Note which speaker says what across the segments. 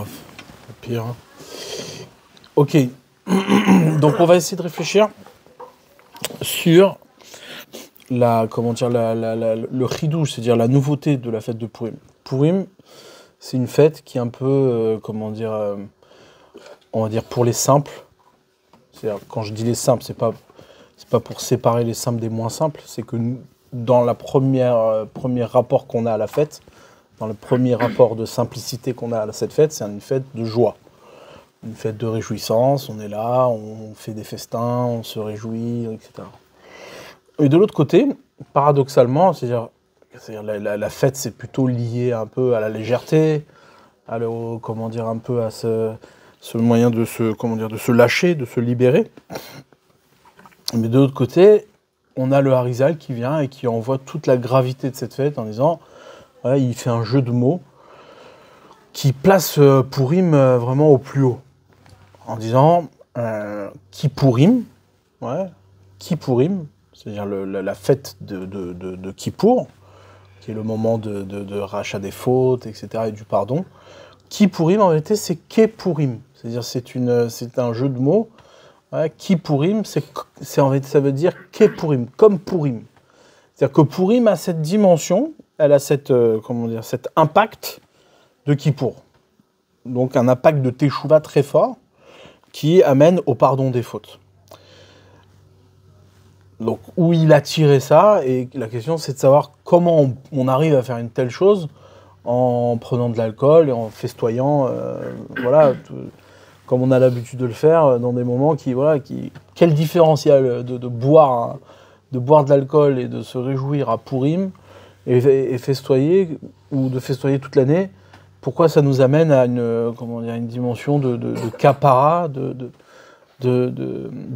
Speaker 1: grave. Au pire. Ok. Donc on va essayer de réfléchir sur le chidouche, c'est-à-dire la nouveauté de la fête de Purim. Purim, c'est une fête qui est un peu, on va dire pour les simples. C'est-à-dire, quand je dis les simples, c'est pas pour séparer les simples des moins simples, c'est que dans la premier rapport qu'on a à la fête, dans le premier rapport de simplicité qu'on a à cette fête, c'est une fête de joie. Une fête de réjouissance, on est là, on fait des festins, on se réjouit, etc. Et de l'autre côté, paradoxalement, c'est-à-dire la fête, c'est plutôt lié un peu à la légèreté, un peu à ce moyen de se lâcher, de se libérer. Mais de l'autre côté, on a le Harizal qui vient et qui envoie toute la gravité de cette fête en disant, voilà, il fait un jeu de mots qui place Purim vraiment au plus haut. En disant Kippourim, Kippourim, c'est-à-dire la fête de Kippour, qui est le moment de rachat des fautes, etc., et du pardon. Kippourim, en réalité, c'est Kepourim, c'est-à-dire c'est un jeu de mots. Ouais, Kippourim, en fait, ça veut dire Kepourim, comme Purim. C'est-à-dire que Purim a cette dimension, elle a cet impact de Kippour. Donc un impact de Teshuvah très fort, qui amène au pardon des fautes. Donc, où il a tiré ça, et la question c'est de savoir comment on arrive à faire une telle chose en prenant de l'alcool et en festoyant, comme on a l'habitude de le faire, dans des moments quel différentiel de boire de l'alcool et de se réjouir à Purim et festoyer, ou de festoyer toute l'année. Pourquoi ça nous amène à une dimension de capara, de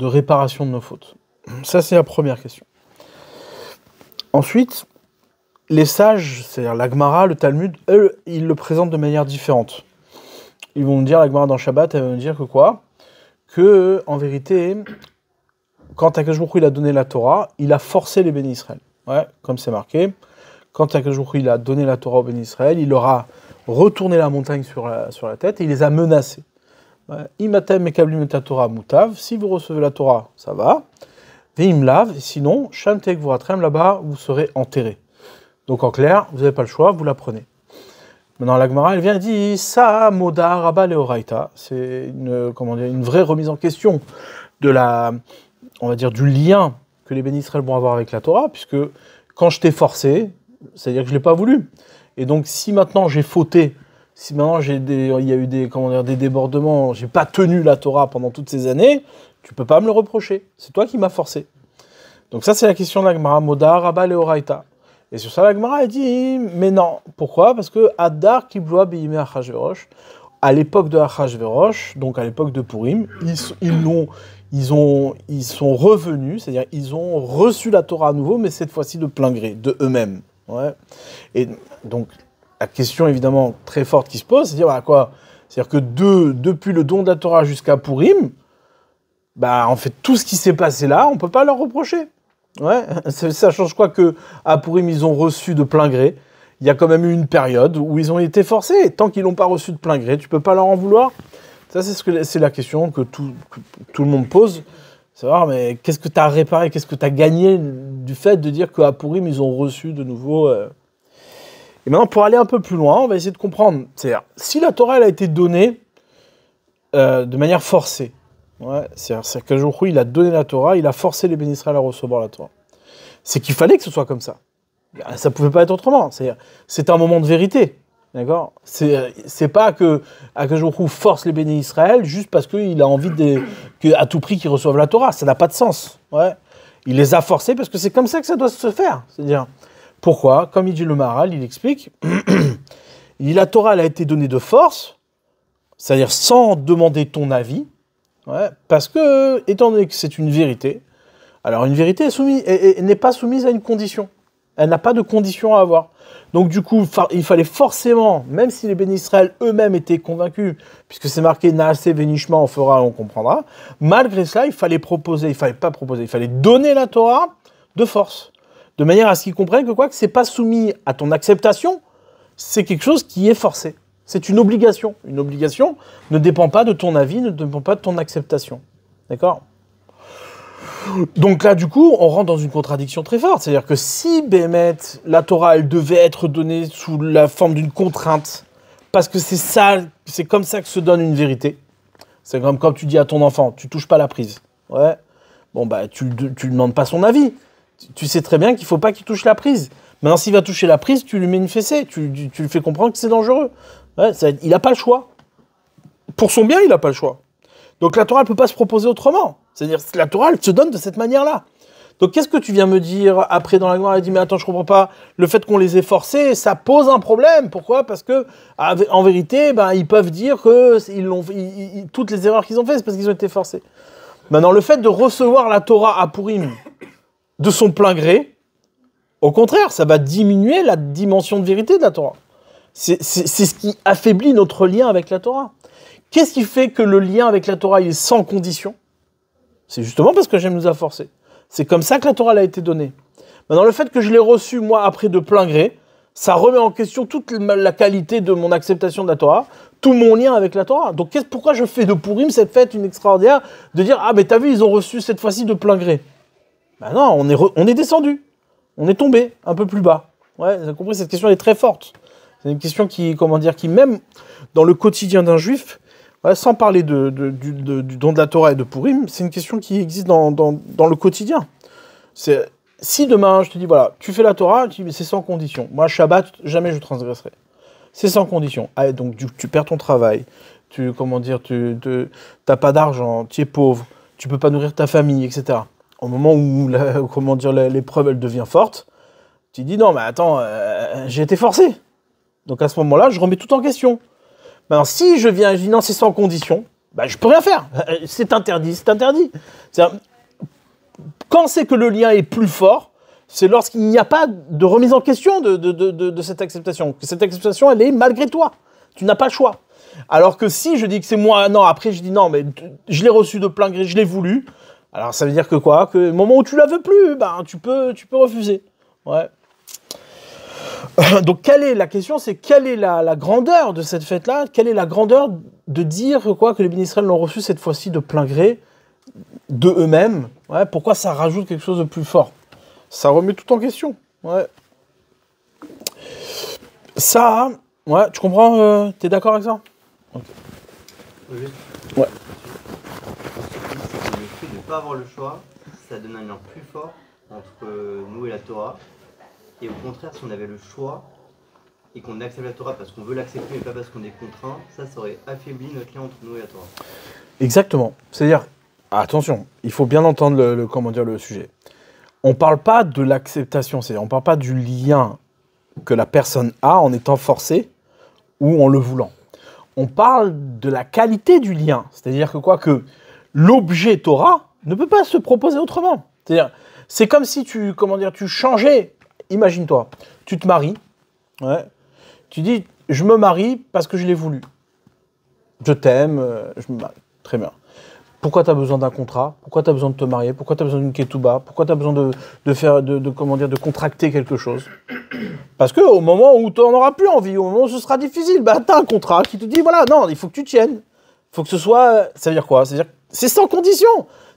Speaker 1: réparation de nos fautes? Ça, c'est la première question. Ensuite, les sages, c'est-à-dire la Gemara, le Talmud, eux, ils le présentent de manière différente. Ils vont nous dire, la Gemara dans Shabbat, elle va nous dire que quoi? Que, en vérité, quand Akadosh Baruch Hu, il a donné la Torah, il a forcé les bénis Israël. Ouais, comme c'est marqué. Quand Akadosh Baruch Hu, il a donné la Torah aux bénis Israël, il leur a retourné la montagne sur la tête et il les a menacés. Imatem mekablim et Torah mutav, si vous recevez la Torah, ça va. Veimlav, sinon, shantek vuratrem, là-bas, vous serez enterrés. Donc en clair, vous n'avez pas le choix, vous la prenez. Maintenant, la Gemara, elle vient et dit ça, moda rabba leoraita. C'est une vraie remise en question du lien que les bénis Israël vont avoir avec la Torah, puisque quand je t'ai forcé, c'est-à-dire que je ne l'ai pas voulu. Et donc, si maintenant j'ai fauté, si maintenant il y a eu des débordements, j'ai pas tenu la Torah pendant toutes ces années, tu peux pas me le reprocher. C'est toi qui m'as forcé. Donc ça, c'est la question de la Gemara, moda rabba leoraita. Et sur ça, la Gemara, elle dit, mais non. Pourquoi? Parce que Adar kibloa biyimei Achashverosh, à l'époque de Achashverosh, donc à l'époque de Purim, ils sont revenus, c'est-à-dire ils ont reçu la Torah à nouveau, mais cette fois-ci de plein gré, de eux-mêmes. Ouais. Et donc, la question évidemment très forte qui se pose, c'est de dire quoi? C'est-à-dire que depuis le don de la Torah jusqu'à Purim, en fait, tout ce qui s'est passé là, on ne peut pas leur reprocher. Ouais. Ça change quoi que à Purim, ils ont reçu de plein gré? Il y a quand même eu une période où ils ont été forcés. Et tant qu'ils l'ont pas reçu de plein gré, tu peux pas leur en vouloir. Ça, c'est la question que tout le monde pose. Savoir, mais qu'est-ce que tu as réparé, qu'est-ce que tu as gagné du fait de dire qu'à Purim, ils ont reçu de nouveau... Et maintenant, pour aller un peu plus loin, on va essayer de comprendre. C'est-à-dire, si la Torah elle a été donnée de manière forcée, c'est-à-dire qu'un jour où il a donné la Torah, il a forcé les bénis Israël à recevoir la Torah. C'est qu'il fallait que ce soit comme ça. Ça ne pouvait pas être autrement. C'est un moment de vérité. D'accord? C'est pas que Akadosh force les bénis Israël juste parce qu'il a envie à tout prix qu'ils reçoivent la Torah. Ça n'a pas de sens. Ouais. Il les a forcés parce que c'est comme ça que ça doit se faire. C'est-à-dire, pourquoi? Comme il dit le Maharal, il explique, la Torah elle a été donnée de force, c'est-à-dire sans demander ton avis, parce que, étant donné que c'est une vérité, alors une vérité n'est pas soumise à une condition. Elle n'a pas de condition à avoir. Donc du coup, il fallait forcément, même si les bénis Israël eux-mêmes étaient convaincus, puisque c'est marqué Naaseh Venishma, on fera, on comprendra, malgré cela, il fallait donner la Torah de force, de manière à ce qu'ils comprennent que c'est pas soumis à ton acceptation, c'est quelque chose qui est forcé. C'est une obligation. Une obligation ne dépend pas de ton avis, ne dépend pas de ton acceptation. D'accord ? Donc là, du coup, on rentre dans une contradiction très forte. C'est-à-dire que si, Bémet, la Torah, elle devait être donnée sous la forme d'une contrainte, parce que c'est comme ça que se donne une vérité. C'est comme quand tu dis à ton enfant, tu touches pas la prise. Ouais. Bon, bah, tu lui demandes pas son avis. Tu sais très bien qu'il faut pas qu'il touche la prise. Maintenant, s'il va toucher la prise, tu lui mets une fessée. Tu lui fais comprendre que c'est dangereux. Ouais, il n'a pas le choix. Pour son bien, il n'a pas le choix. Donc la Torah ne peut pas se proposer autrement. C'est-à-dire que la Torah, elle se donne de cette manière-là. Donc qu'est-ce que tu viens me dire après dans la Gemara? Elle dit, mais attends, je comprends pas. Le fait qu'on les ait forcés, ça pose un problème. Pourquoi? Parce que en vérité, ben, ils peuvent dire que toutes les erreurs qu'ils ont faites, c'est parce qu'ils ont été forcés. Maintenant, le fait de recevoir la Torah à Purim de son plein gré, au contraire, ça va diminuer la dimension de vérité de la Torah. C'est ce qui affaiblit notre lien avec la Torah. Qu'est-ce qui fait que le lien avec la Torah il est sans condition? C'est justement parce que Hachem nous a forcés. C'est comme ça que la Torah elle a été donnée. Maintenant, le fait que je l'ai reçue, moi, après de plein gré, ça remet en question toute la qualité de mon acceptation de la Torah, tout mon lien avec la Torah. Donc, pourquoi je fais de Purim cette fête une extraordinaire de dire, ah, mais t'as vu, ils ont reçu cette fois-ci de plein gré. Ben non, on est descendu. On est tombé un peu plus bas. Ouais, vous avez compris, cette question elle est très forte. C'est une question qui même dans le quotidien d'un juif, ouais, sans parler du don de la Torah et de Purim, c'est une question qui existe dans le quotidien. Si demain, je te dis, voilà, tu fais la Torah, c'est sans condition. Moi, Shabbat, jamais je transgresserai. C'est sans condition. Ah, donc, tu perds ton travail, tu n'as pas d'argent, tu es pauvre, tu peux pas nourrir ta famille, etc. Au moment où l'épreuve, elle devient forte, tu dis, non, mais attends, j'ai été forcé. Donc, à ce moment-là, je remets tout en question. Maintenant, si je viens et je dis, non, c'est sans condition, bah, je peux rien faire. C'est interdit, c'est interdit. Quand c'est que le lien est plus fort, c'est lorsqu'il n'y a pas de remise en question de cette acceptation. Que cette acceptation, elle est malgré toi. Tu n'as pas le choix. Alors que si je dis que c'est moi, non, après je dis non, mais je l'ai reçu de plein gré, je l'ai voulu. Alors ça veut dire que quoi? Que au moment où tu la veux plus, ben, tu peux refuser. Ouais. Donc la question, c'est quelle est la grandeur de cette fête-là? Quelle est la grandeur de dire que les bénis Israël l'ont reçu cette fois-ci de plein gré, de eux-mêmes? Ouais, pourquoi ça rajoute quelque chose de plus fort? Ça remet tout en question. Ouais. Ça, ouais, tu comprends? T'es d'accord avec ça? Okay.
Speaker 2: Oui.
Speaker 1: Ouais.
Speaker 2: Le fait de ne pas avoir le choix, ça donne un lien plus fort entre nous et la Torah. Et au contraire, si on avait le choix et qu'on accepte la Torah parce qu'on veut l'accepter mais pas parce qu'on est contraint, ça aurait affaibli notre lien entre nous et la Torah.
Speaker 1: Exactement. C'est-à-dire, attention, il faut bien entendre le sujet. On ne parle pas de l'acceptation, c'est-à-dire on ne parle pas du lien que la personne a en étant forcée ou en le voulant. On parle de la qualité du lien. C'est-à-dire que l'objet Torah ne peut pas se proposer autrement. C'est-à-dire, c'est comme si tu changeais. Imagine-toi, tu te maries, ouais, tu dis, je me marie parce que je l'ai voulu. Je t'aime, je me marie. Très bien. Pourquoi tu as besoin d'un contrat? Pourquoi tu as besoin de te marier? Pourquoi tu as besoin d'une ketouba? Pourquoi tu as besoin de contracter quelque chose? Parce qu'au moment où tu n'en auras plus envie, au moment où ce sera difficile, bah, tu as un contrat qui te dit, voilà, non, il faut que tu tiennes. Il faut que ce soit... Ça veut dire quoi? C'est-à-dire c'est sans condition.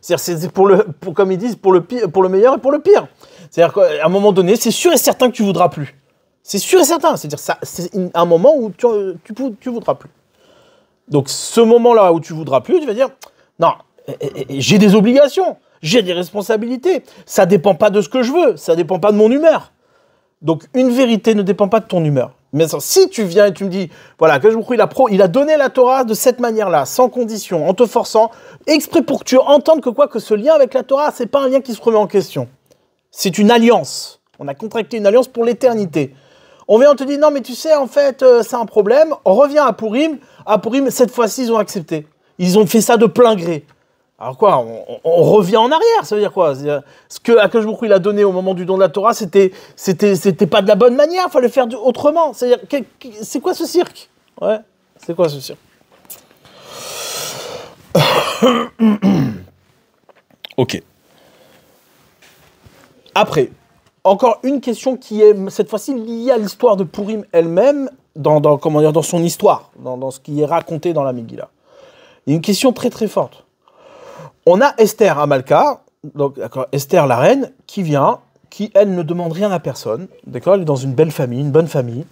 Speaker 1: C'est-à-dire c'est comme ils disent, pour le meilleur et pour le pire. C'est-à-dire qu'à un moment donné, c'est sûr et certain que tu ne voudras plus. C'est sûr et certain. C'est-à-dire c'est un moment où tu ne voudras plus. Donc ce moment-là où tu ne voudras plus, tu vas dire, non, j'ai des obligations, j'ai des responsabilités. Ça ne dépend pas de ce que je veux, ça ne dépend pas de mon humeur. Donc une vérité ne dépend pas de ton humeur. Mais si tu viens et tu me dis, voilà, que il a donné la Torah de cette manière-là, sans condition, en te forçant, exprès pour que tu entendes que ce lien avec la Torah, c'est pas un lien qui se remet en question. C'est une alliance. On a contracté une alliance pour l'éternité. On vient, on te dit, non, mais tu sais, en fait, c'est un problème. On revient à Purim. À Purim, cette fois-ci, ils ont accepté. Ils ont fait ça de plein gré. Alors quoi, on revient en arrière, ça veut dire quoi? Ce que Akadosh Baruch Hu il a donné au moment du don de la Torah, c'était pas de la bonne manière, il fallait faire autrement. C'est-à-dire, c'est quoi ce cirque? Ouais, c'est quoi ce cirque? Ok. Après, encore une question qui est cette fois-ci liée à l'histoire de Purim elle-même comment dire, dans son histoire, dans ce qui est raconté dans la Megillah. Il y a une question très très forte. On a Esther Amalka, donc d'accord, Esther la reine, qui vient, qui elle ne demande rien à personne, d'accord, elle est dans une belle famille, une bonne famille.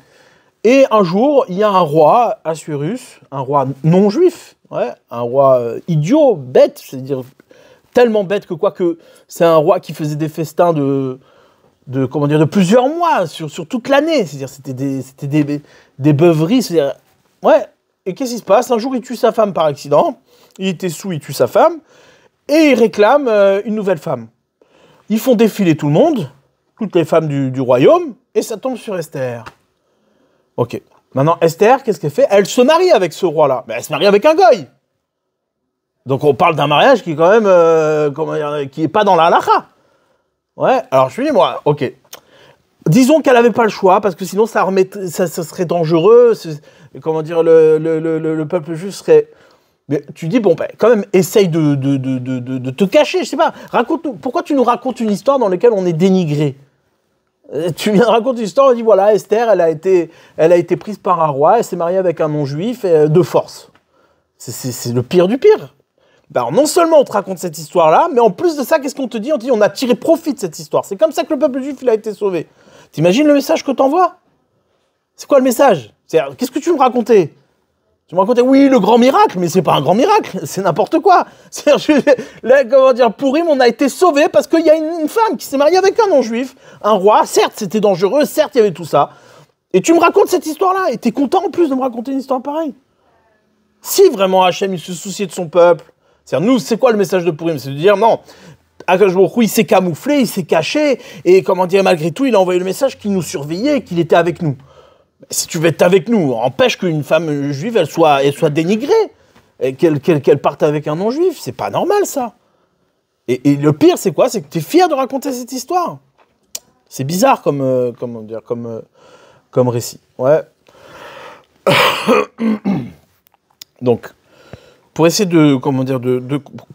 Speaker 1: Et un jour, il y a un roi, Assuérus, un roi non juif, ouais, un roi idiot, bête, c'est-à-dire tellement bête que c'est un roi qui faisait des festins de plusieurs mois, sur toute l'année, c'est-à-dire c'était des beuveries, c'est-à-dire, ouais. Et qu'est-ce qui se passe? Un jour, il tue sa femme par accident, il était sous, il tue sa femme, et il réclame une nouvelle femme. Ils font défiler tout le monde, toutes les femmes du royaume, et ça tombe sur Esther. Ok. Maintenant, Esther, qu'est-ce qu'elle fait? Elle se marie avec ce roi-là. Mais elle se marie avec un goy. Donc on parle d'un mariage qui est quand même, qui est pas dans la halakha. Ouais. Alors je me dis, moi, ok. Disons qu'elle n'avait pas le choix, parce que sinon ça serait dangereux. Comment dire, le peuple juif serait. Mais tu dis, bon, ben, quand même, essaye de te cacher, je sais pas. Pourquoi tu nous racontes une histoire dans laquelle on est dénigré? Tu viens de raconter une histoire, on dit voilà, Esther, elle a été prise par un roi, elle s'est mariée avec un non-juif de force. C'est le pire du pire. Ben alors, non seulement on te raconte cette histoire-là, mais en plus de ça, qu'est-ce qu'on te dit? On te dit on a tiré profit de cette histoire. C'est comme ça que le peuple juif il a été sauvé. T'imagines le message que t'envoies? C'est quoi le message? Qu'est-ce que tu me racontais? Tu me racontais, oui, le grand miracle, mais c'est pas un grand miracle, c'est n'importe quoi. Là, comment dire, Pourim, on a été sauvés parce qu'il y a une femme qui s'est mariée avec un non-juif, un roi, certes, c'était dangereux, certes, il y avait tout ça. Et tu me racontes cette histoire-là, et t'es content en plus de me raconter une histoire pareille. Si vraiment Hachem, il se souciait de son peuple, c'est-à-dire, nous, c'est quoi le message de Pourim? C'est de dire, non, Akadosh Baruch Hu, il s'est camouflé, il s'est caché, et comment dire, malgré tout, il a envoyé le message qu'il nous surveillait, qu'il était avec nous. Si tu veux être avec nous, empêche qu'une femme juive, elle soit dénigrée, et qu'elle parte avec un non-juif. C'est pas normal, ça. Et le pire, c'est quoi? C'est que tu es fier de raconter cette histoire. C'est bizarre comme récit. Ouais. Donc, pour essayer de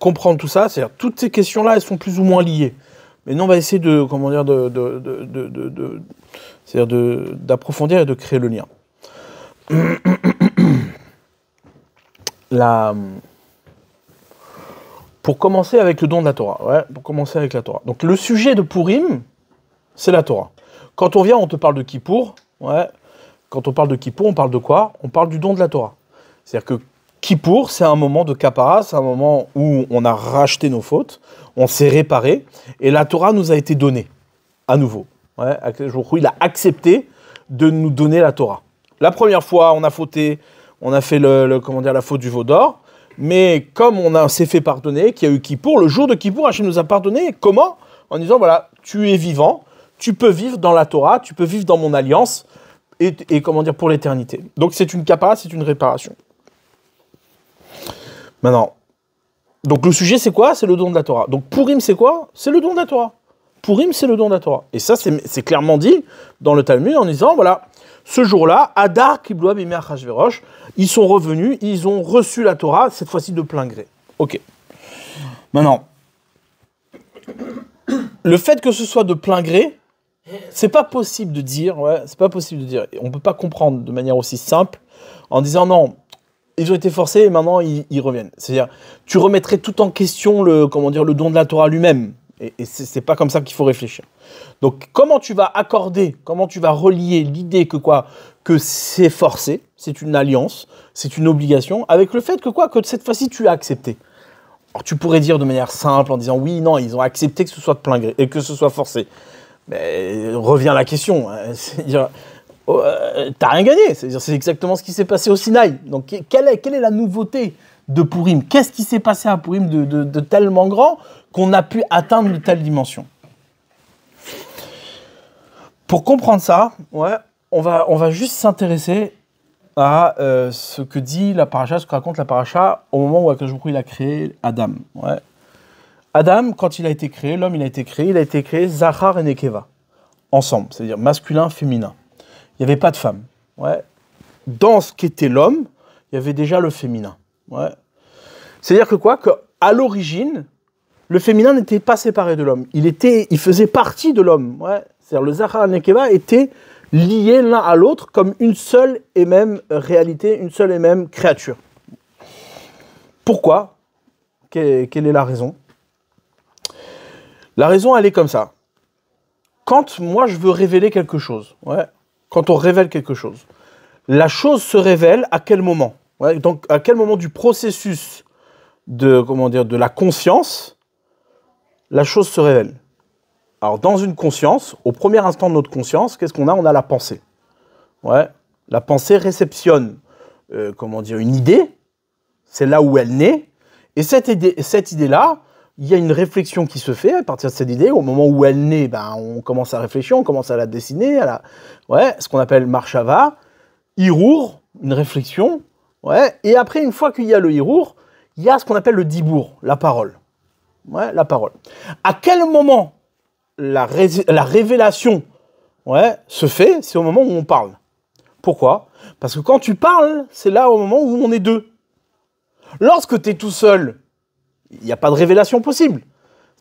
Speaker 1: comprendre tout ça, c'est-à-dire toutes ces questions-là, elles sont plus ou moins liées. Mais nous, on va essayer d'approfondir et de créer le lien. Pour commencer avec le don de la Torah. Ouais, pour commencer avec la Torah. Donc le sujet de Pourim, c'est la Torah. Quand on vient, on te parle de Kippour. Ouais. Quand on parle de Kippour, on parle de quoi? On parle du don de la Torah. C'est-à-dire que Kippour, c'est un moment de kapara, c'est un moment où on a racheté nos fautes, on s'est réparé, et la Torah nous a été donnée, à nouveau. Ouais, il a accepté de nous donner la Torah. La première fois, on a fauté, on a fait la faute du veau d'or, mais comme s'est fait pardonner, qu'il y a eu Kippour, le jour de Kippour, Hachem nous a pardonné. Comment? En disant, voilà, tu es vivant, tu peux vivre dans la Torah, tu peux vivre dans mon alliance, et pour l'éternité. Donc c'est une kapara, c'est une réparation. Maintenant, donc le sujet c'est quoi? C'est le don de la Torah. Donc Pourim c'est quoi? C'est le don de la Torah. Pourim c'est le don de la Torah. Et ça c'est clairement dit dans le Talmud en disant voilà, ce jour-là, Adar, Kibloa, Bimei Achashverosh, ils sont revenus, ils ont reçu la Torah, cette fois-ci de plein gré. Ok. Maintenant, le fait que ce soit de plein gré, c'est pas possible de dire, on peut pas comprendre de manière aussi simple en disant non, ils ont été forcés et maintenant ils reviennent. C'est-à-dire, tu remettrais tout en question le don de la Torah lui-même. Et c'est pas comme ça qu'il faut réfléchir. Donc, comment tu vas relier l'idée que c'est forcé, c'est une alliance, c'est une obligation, avec le fait que cette fois-ci tu as accepté. Alors, tu pourrais dire de manière simple en disant oui, non, ils ont accepté que ce soit de plein gré et que ce soit forcé. Mais revient la question. C'est-à-dire, t'as rien gagné. C'est exactement ce qui s'est passé au Sinaï. Donc, quelle est la nouveauté de Pourim? Qu'est-ce qui s'est passé à Pourim de tellement grand qu'on a pu atteindre de telle dimension? Pour comprendre ça, on va juste s'intéresser à ce que dit la paracha, ce que raconte la paracha au moment où Akadosh Baruch Hu il a créé Adam. Ouais. Adam, quand il a été créé, l'homme il a été créé Zachar et Nekeva, ensemble, c'est-à-dire masculin, féminin. Il n'y avait pas de femme. Ouais. Dans ce qu'était l'homme, il y avait déjà le féminin. Ouais. C'est-à-dire qu'à l'origine, le féminin n'était pas séparé de l'homme. Il faisait partie de l'homme. Ouais. C'est-à-dire le Zachar et Nekeva étaient liés l'un à l'autre comme une seule et même réalité, une seule et même créature. Pourquoi? Quelle est la raison? La raison, elle est comme ça. Quand moi, je veux révéler quelque chose, ouais, quand on révèle quelque chose, la chose se révèle à quel moment? Ouais, donc, à quel moment du processus de la conscience, la chose se révèle? Alors, dans une conscience, au premier instant de notre conscience, qu'est-ce qu'on a? On a la pensée. Ouais, la pensée réceptionne, une idée, c'est là où elle naît, et cette idée-là, il y a une réflexion qui se fait à partir de cette idée. Au moment où elle naît, on commence à réfléchir, on commence à la dessiner, ce qu'on appelle marshava, hirour, une réflexion, ouais, et après, une fois qu'il y a le hirour, il y a ce qu'on appelle le dibour, la parole. Ouais, la parole. À quel moment la révélation, ouais, se fait? C'est au moment où on parle. Pourquoi? Parce que quand tu parles, c'est là au moment où on est deux. Lorsque tu es tout seul, il n'y a pas de révélation possible.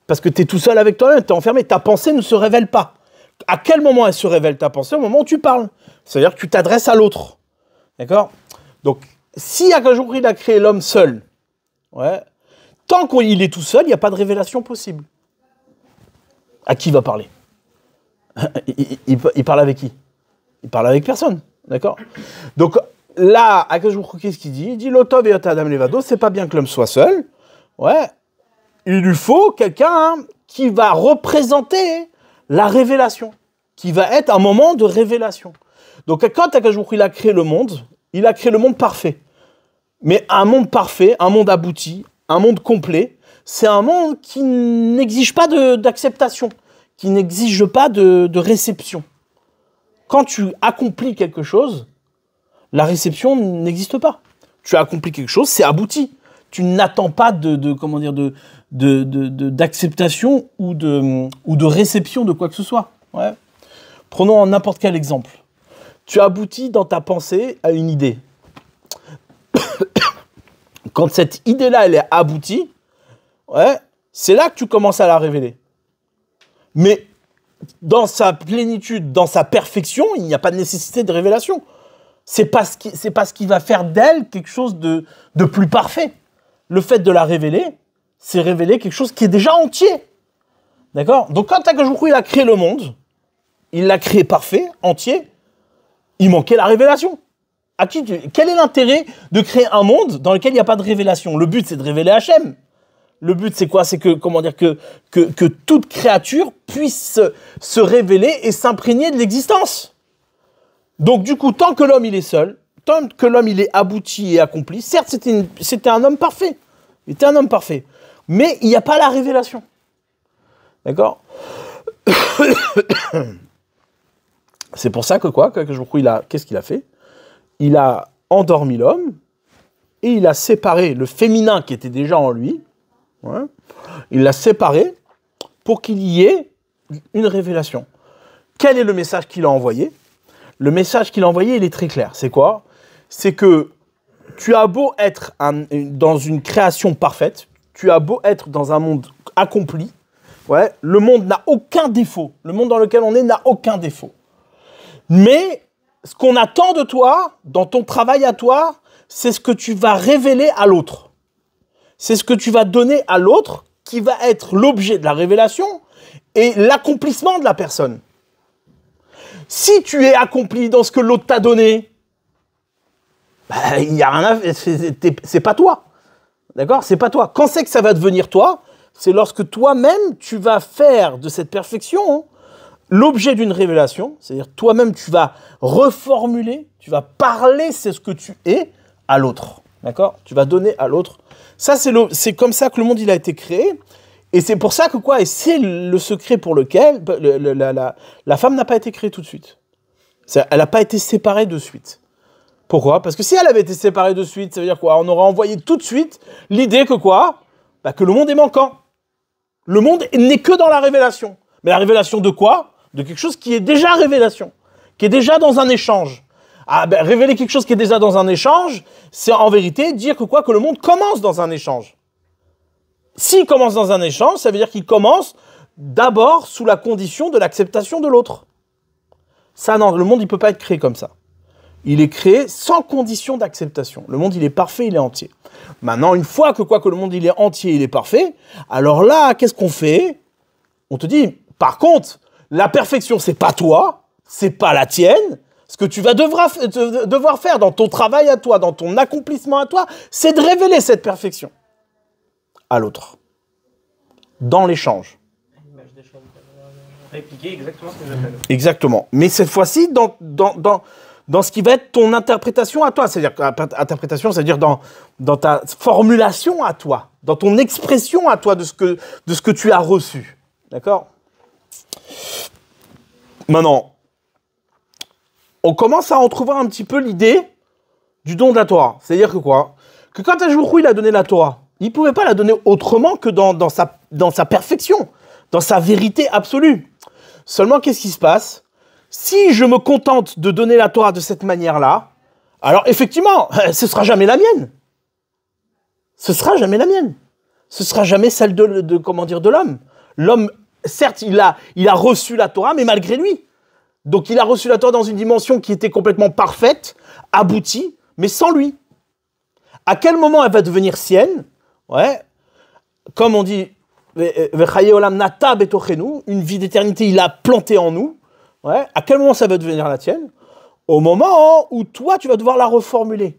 Speaker 1: Parce que tu es tout seul avec toi-même, tu es enfermé, ta pensée ne se révèle pas. À quel moment elle se révèle, ta pensée? Au moment où tu parles. C'est-à-dire que tu t'adresses à l'autre. D'accord? Donc, si Akadosh Baruch Hu, il a créé l'homme seul, ouais, tant qu'il est tout seul, il n'y a pas de révélation possible. À qui il va parler? Il parle avec qui? Il parle avec personne. D'accord? Donc, là, Akadosh Baruch Hu, qu'est-ce qu'il dit? Il dit L'otov et Adam Levado, c'est pas bien que l'homme soit seul. Ouais. Il lui faut quelqu'un qui va représenter la révélation, qui va être un moment de révélation. Donc, quand Akadosh Baruch Hu, il a créé le monde parfait. Mais un monde parfait, un monde abouti, un monde complet, c'est un monde qui n'exige pas d'acceptation, qui n'exige pas de réception. Quand tu accomplis quelque chose, la réception n'existe pas. Tu as accompli quelque chose, c'est abouti. Tu n'attends pas d'acceptation ou de réception de quoi que ce soit. Ouais. Prenons n'importe quel exemple. Tu aboutis dans ta pensée à une idée. Quand cette idée-là, elle est aboutie, ouais, c'est là que tu commences à la révéler. Mais dans sa plénitude, dans sa perfection, il n'y a pas de nécessité de révélation. C'est pas ce qui va faire d'elle quelque chose de plus parfait. Le fait de la révéler, c'est révéler quelque chose qui est déjà entier. D'accord? Donc quand Akadosh Baruch Hu, il a créé le monde, il l'a créé parfait, entier, il manquait la révélation. Quel est l'intérêt de créer un monde dans lequel il n'y a pas de révélation? Le but, c'est de révéler Hachem. Le but, c'est quoi? C'est que toute créature puisse se révéler et s'imprégner de l'existence. Donc, du coup, tant que l'homme, il est seul, tant que l'homme, il est abouti et accompli, certes, c'était un homme parfait. Il était un homme parfait. Mais il n'y a pas la révélation. D'accord? C'est pour ça que qu'est-ce qu'il a fait? Il a endormi l'homme et il a séparé le féminin qui était déjà en lui. Ouais, il l'a séparé pour qu'il y ait une révélation. Quel est le message qu'il a envoyé? Le message qu'il a envoyé, il est très clair. C'est quoi? C'est que tu as beau être dans une création parfaite, tu as beau être dans un monde accompli, ouais, le monde n'a aucun défaut. Le monde dans lequel on est n'a aucun défaut. Mais ce qu'on attend de toi, dans ton travail à toi, c'est ce que tu vas révéler à l'autre. C'est ce que tu vas donner à l'autre qui va être l'objet de la révélation et l'accomplissement de la personne. Si tu es accompli dans ce que l'autre t'a donné, il y a rien à... c'est pas toi. D'accord? C'est pas toi. Quand c'est que ça va devenir toi? C'est lorsque toi-même, tu vas faire de cette perfection l'objet d'une révélation. C'est-à-dire, toi-même, tu vas reformuler, tu vas parler, c'est ce que tu es, à l'autre. D'accord? Tu vas donner à l'autre. Ça, c'est comme ça que le monde, il a été créé. Et c'est pour ça que quoi? Et c'est le secret pour lequel la femme n'a pas été créée tout de suite. Elle n'a pas été séparée de suite. Pourquoi? Parce que si elle avait été séparée de suite, ça veut dire quoi? On aurait envoyé tout de suite l'idée que quoi? Que le monde est manquant. Le monde n'est que dans la révélation. Mais la révélation de quoi? De quelque chose qui est déjà révélation, qui est déjà dans un échange. Révéler quelque chose qui est déjà dans un échange, c'est en vérité dire que quoi? Que le monde commence dans un échange. S'il commence dans un échange, ça veut dire qu'il commence d'abord sous la condition de l'acceptation de l'autre. Ça, non, le monde, il ne peut pas être créé comme ça. Il est créé sans condition d'acceptation. Le monde, il est parfait, il est entier. Maintenant, une fois que le monde, il est entier, il est parfait, alors là, qu'est-ce qu'on fait? On te dit, par contre, la perfection, c'est pas toi, c'est pas la tienne. Ce que tu vas devoir faire dans ton travail à toi, dans ton accomplissement à toi, c'est de révéler cette perfection à l'autre. Dans l'échange.
Speaker 3: Répliquer exactement ce que j'appelle.
Speaker 1: Exactement. Mais cette fois-ci, dans ce qui va être ton interprétation à toi. C'est-à-dire, interprétation, c'est-à-dire dans ta formulation à toi, dans ton expression à toi de ce que tu as reçu. D'accord? Maintenant, on commence à entrevoir un petit peu l'idée du don de la Torah. C'est-à-dire que quoi? Que quand Hajouchou, il a donné la Torah, il ne pouvait pas la donner autrement que dans sa perfection, dans sa vérité absolue. Seulement, qu'est-ce qui se passe? Si je me contente de donner la Torah de cette manière-là, alors effectivement, ce ne sera jamais la mienne. Ce ne sera jamais la mienne. Ce ne sera jamais celle de l'homme. L'homme, certes, il a reçu la Torah, mais malgré lui. Donc, il a reçu la Torah dans une dimension qui était complètement parfaite, aboutie, mais sans lui. À quel moment elle va devenir sienne? Ouais, comme on dit, une vie d'éternité, il a planté en nous. Ouais, à quel moment ça va devenir la tienne? Au moment où toi, tu vas devoir la reformuler.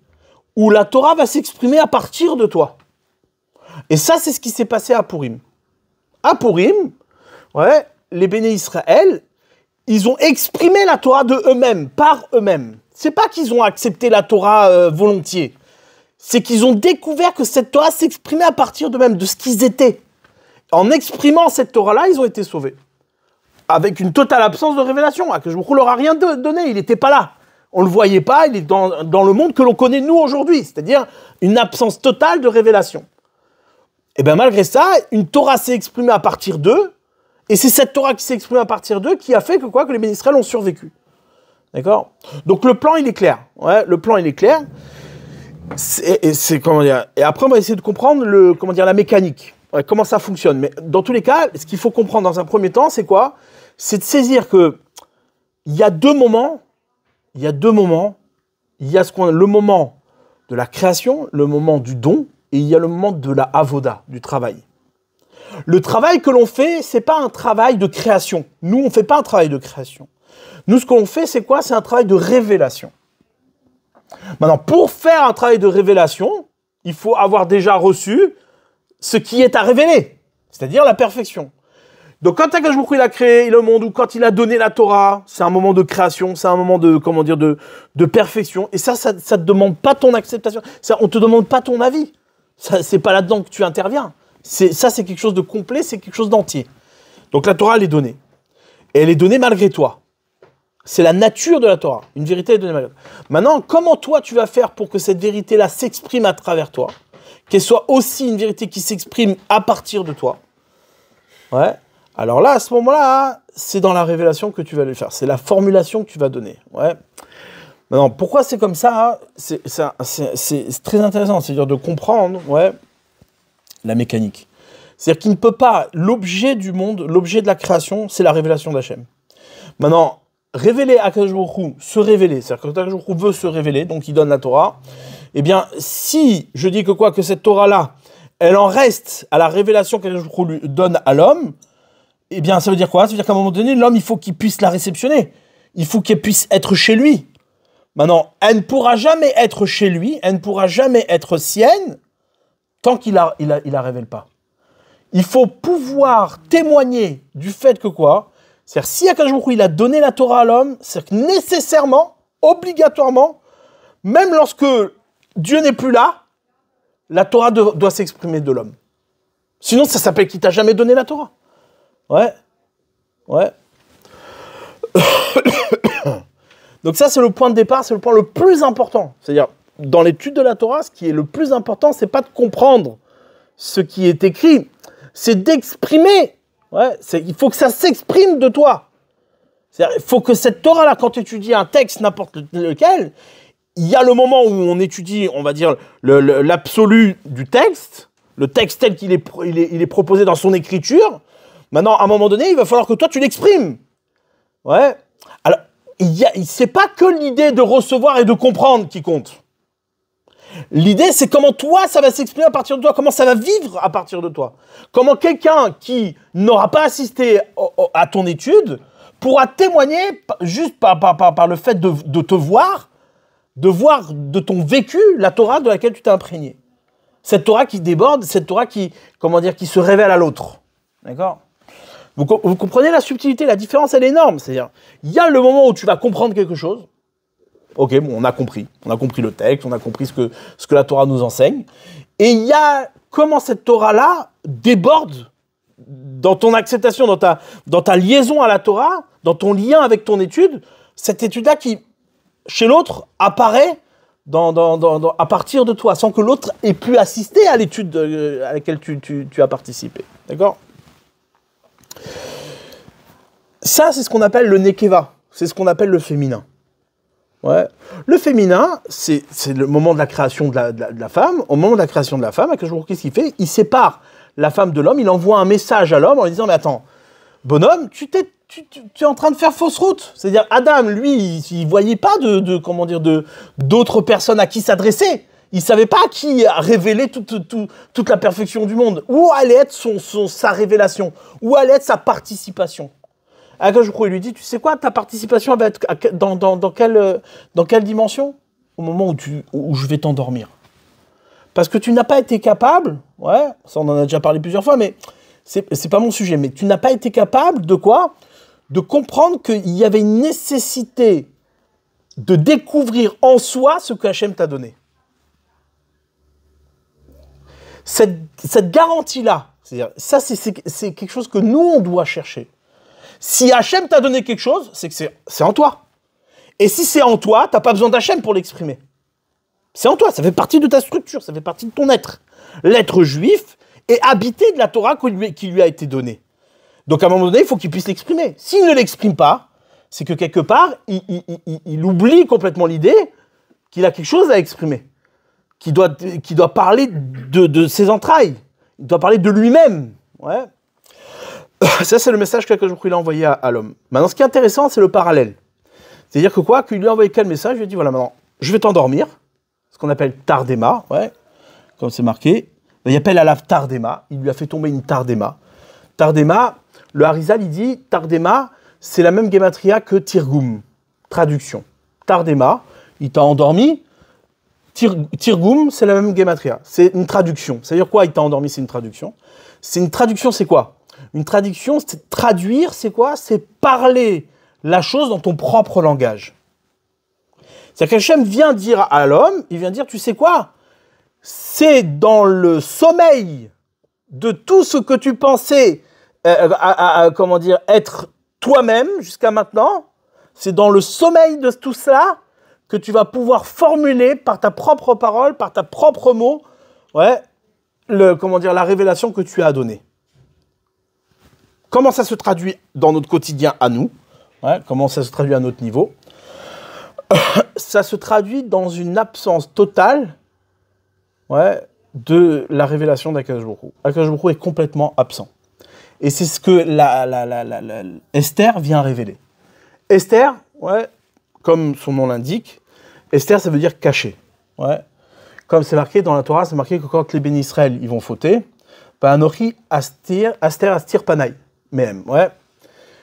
Speaker 1: Où la Torah va s'exprimer à partir de toi. Et ça, c'est ce qui s'est passé à Purim. À Purim, ouais, les béné Israël, ils ont exprimé la Torah de eux-mêmes, par eux-mêmes. C'est pas qu'ils ont accepté la Torah volontiers. C'est qu'ils ont découvert que cette Torah s'exprimait à partir d'eux-mêmes, de ce qu'ils étaient. En exprimant cette Torah-là, ils ont été sauvés. Avec une totale absence de révélation. Akadosh leur a rien donné, il n'était pas là. On ne le voyait pas, il est dans le monde que l'on connaît nous aujourd'hui. C'est-à-dire une absence totale de révélation. Et bien malgré ça, une Torah s'est exprimée à partir d'eux. Et c'est cette Torah qui s'est exprimée à partir d'eux qui a fait que les béné Israël ont survécu. D'accord? Donc le plan, il est clair. Ouais, le plan, il est clair. Comment dire, et après, on va essayer de comprendre la mécanique. Ouais, comment ça fonctionne. Mais dans tous les cas, ce qu'il faut comprendre dans un premier temps, c'est quoi? C'est de saisir que il y a deux moments. Il y a le moment de la création, le moment du don, et il y a le moment de la avoda, du travail. Le travail que l'on fait, c'est pas un travail de création. Nous, on fait pas un travail de création. Nous, ce qu'on fait, c'est quoi? C'est un travail de révélation. Maintenant, pour faire un travail de révélation, il faut avoir déjà reçu ce qui est à révéler, c'est-à-dire la perfection. Donc, quand Akadosh Baruch Hu, il a créé le monde, ou quand il a donné la Torah, c'est un moment de création, c'est un moment de perfection. Et ça te demande pas ton acceptation. Ça, on te demande pas ton avis. Ça, c'est pas là-dedans que tu interviens. C'est quelque chose de complet, c'est quelque chose d'entier. Donc, la Torah, elle est donnée. Et elle est donnée malgré toi. C'est la nature de la Torah. Une vérité est donnée malgré toi. Maintenant, comment toi, tu vas faire pour que cette vérité-là s'exprime à travers toi? Qu'elle soit aussi une vérité qui s'exprime à partir de toi? Ouais. Alors là, à ce moment-là, c'est dans la révélation que tu vas le faire. C'est la formulation que tu vas donner. Ouais. Maintenant, pourquoi c'est comme ça? C'est très intéressant. C'est-à-dire de comprendre, ouais, la mécanique. C'est-à-dire qu'il ne peut pas... L'objet du monde, l'objet de la création, c'est la révélation d'Hachem. Maintenant, révéler à Akadosh Baruch Hu, se révéler, c'est-à-dire que Akadosh Baruch Hu veut se révéler, donc il donne la Torah. Eh bien, si je dis que cette Torah-là, elle en reste à la révélation qu'Akadosh Baruch Hu lui donne à l'homme, eh bien, ça veut dire quoi? Ça veut dire qu'à un moment donné, l'homme, il faut qu'il puisse la réceptionner. Il faut qu'elle puisse être chez lui. Maintenant, elle ne pourra jamais être chez lui, elle ne pourra jamais être sienne, tant qu'il la révèle pas. Il faut pouvoir témoigner du fait que quoi? C'est-à-dire, si Akadosh Baruch Hu, il a donné la Torah à l'homme, c'est que nécessairement, obligatoirement, même lorsque Dieu n'est plus là, la Torah doit s'exprimer de l'homme. Sinon, ça s'appelle qu'il t'a jamais donné la Torah. Ouais. Ouais. Donc ça, c'est le point de départ, c'est le point le plus important. C'est-à-dire, dans l'étude de la Torah, ce qui est le plus important, c'est pas de comprendre ce qui est écrit, c'est d'exprimer. Ouais, il faut que ça s'exprime de toi. C'est-à-dire, il faut que cette Torah-là, quand tu étudies un texte, n'importe lequel, il y a le moment où on étudie, on va dire, l'absolu du texte, le texte tel qu'il est proposé dans son écriture. Maintenant, à un moment donné, il va falloir que toi, tu l'exprimes. Ouais. Alors, c'est pas que l'idée de recevoir et de comprendre qui compte. L'idée, c'est comment toi, ça va s'exprimer à partir de toi, comment ça va vivre à partir de toi. Comment quelqu'un qui n'aura pas assisté à ton étude pourra témoigner juste par le fait de te voir, de voir de ton vécu la Torah de laquelle tu t'es imprégné. Cette Torah qui déborde, cette Torah qui se révèle à l'autre. D'accord ? Vous comprenez la subtilité, la différence, elle est énorme. C'est-à-dire, il y a le moment où tu vas comprendre quelque chose. Ok, bon, on a compris le texte, on a compris ce que la Torah nous enseigne. Et il y a comment cette Torah-là déborde dans ton acceptation, dans ta liaison à la Torah, dans ton lien avec ton étude, cette étude-là qui, chez l'autre, apparaît à partir de toi, sans que l'autre ait pu assister à l'étude à laquelle tu as participé. D'accord ? Ça, c'est ce qu'on appelle le nekeva. C'est ce qu'on appelle le féminin. Ouais. Le féminin, c'est le moment de la création de la femme. Au moment de la création de la femme, qu'est-ce qu'il fait ? Il sépare la femme de l'homme, il envoie un message à l'homme en lui disant « Mais attends, bonhomme, tu es en train de faire fausse route. » C'est-à-dire, Adam, lui, il voyait pas d'autres personnes à qui s'adresser. Il savait pas à qui révéler toute la perfection du monde. Où allait être sa révélation ? Où allait être sa participation ? Akadosh Baruch Hu, il lui dit, tu sais quoi, ta participation va être dans quelle dimension ? Au moment où je vais t'endormir. Parce que tu n'as pas été capable, ouais, ça on en a déjà parlé plusieurs fois, mais c'est pas mon sujet, mais tu n'as pas été capable de quoi ? De comprendre qu'il y avait une nécessité de découvrir en soi ce que Hachem t'a donné. Cette garantie-là, c'est-à-dire, ça c'est quelque chose que nous on doit chercher. Si Hachem t'a donné quelque chose, c'est que c'est en toi. Et si c'est en toi, t'as pas besoin d'Hachem pour l'exprimer. C'est en toi, ça fait partie de ta structure, ça fait partie de ton être. L'être juif est habité de la Torah qui lui a été donnée. Donc à un moment donné, il faut qu'il puisse l'exprimer. S'il ne l'exprime pas, c'est que quelque part, il oublie complètement l'idée qu'il a quelque chose à exprimer. Qu'il doit parler de ses entrailles. Il doit parler de lui-même. Ouais. Ça, c'est le message que je a envoyé à l'homme. Maintenant, ce qui est intéressant, c'est le parallèle. C'est-à-dire que quoi ? Qu'il lui a envoyé quel message ? Il lui a dit, voilà, maintenant, je vais t'endormir. Ce qu'on appelle tardema, ouais, comme c'est marqué. Il appelle à la tardema. Il lui a fait tomber une tardema. Tardema, le Harizal, il dit, tardema, c'est la même gematria que tirgum. Traduction. Tardema, il t'a endormi. Tirgum, c'est la même gematria. C'est une traduction. C'est-à-dire quoi, il t'a endormi, c'est une traduction. C'est une traduction, c'est quoi ? Une traduction, c'est traduire, c'est quoi ? C'est parler la chose dans ton propre langage. C'est-à-dire qu'Hachem vient dire à l'homme, il vient dire, tu sais quoi ? C'est dans le sommeil de tout ce que tu pensais, être toi-même jusqu'à maintenant, c'est dans le sommeil de tout cela que tu vas pouvoir formuler par ta propre parole, par ta propre mot, ouais, la révélation que tu as donnée. Comment ça se traduit dans notre quotidien à nous ? Ouais, comment ça se traduit à notre niveau ? Ça se traduit dans une absence totale, ouais, de la révélation d'Akadosh Baruch Hu. Akadosh Baruch Hu est complètement absent. Et c'est ce que Esther vient révéler. Esther, ouais, comme son nom l'indique, Esther, ça veut dire caché. Ouais. Comme c'est marqué dans la Torah, c'est marqué que quand les bénis Israël ils vont fauter, Anochi Aster Astir Panay. Même, ouais.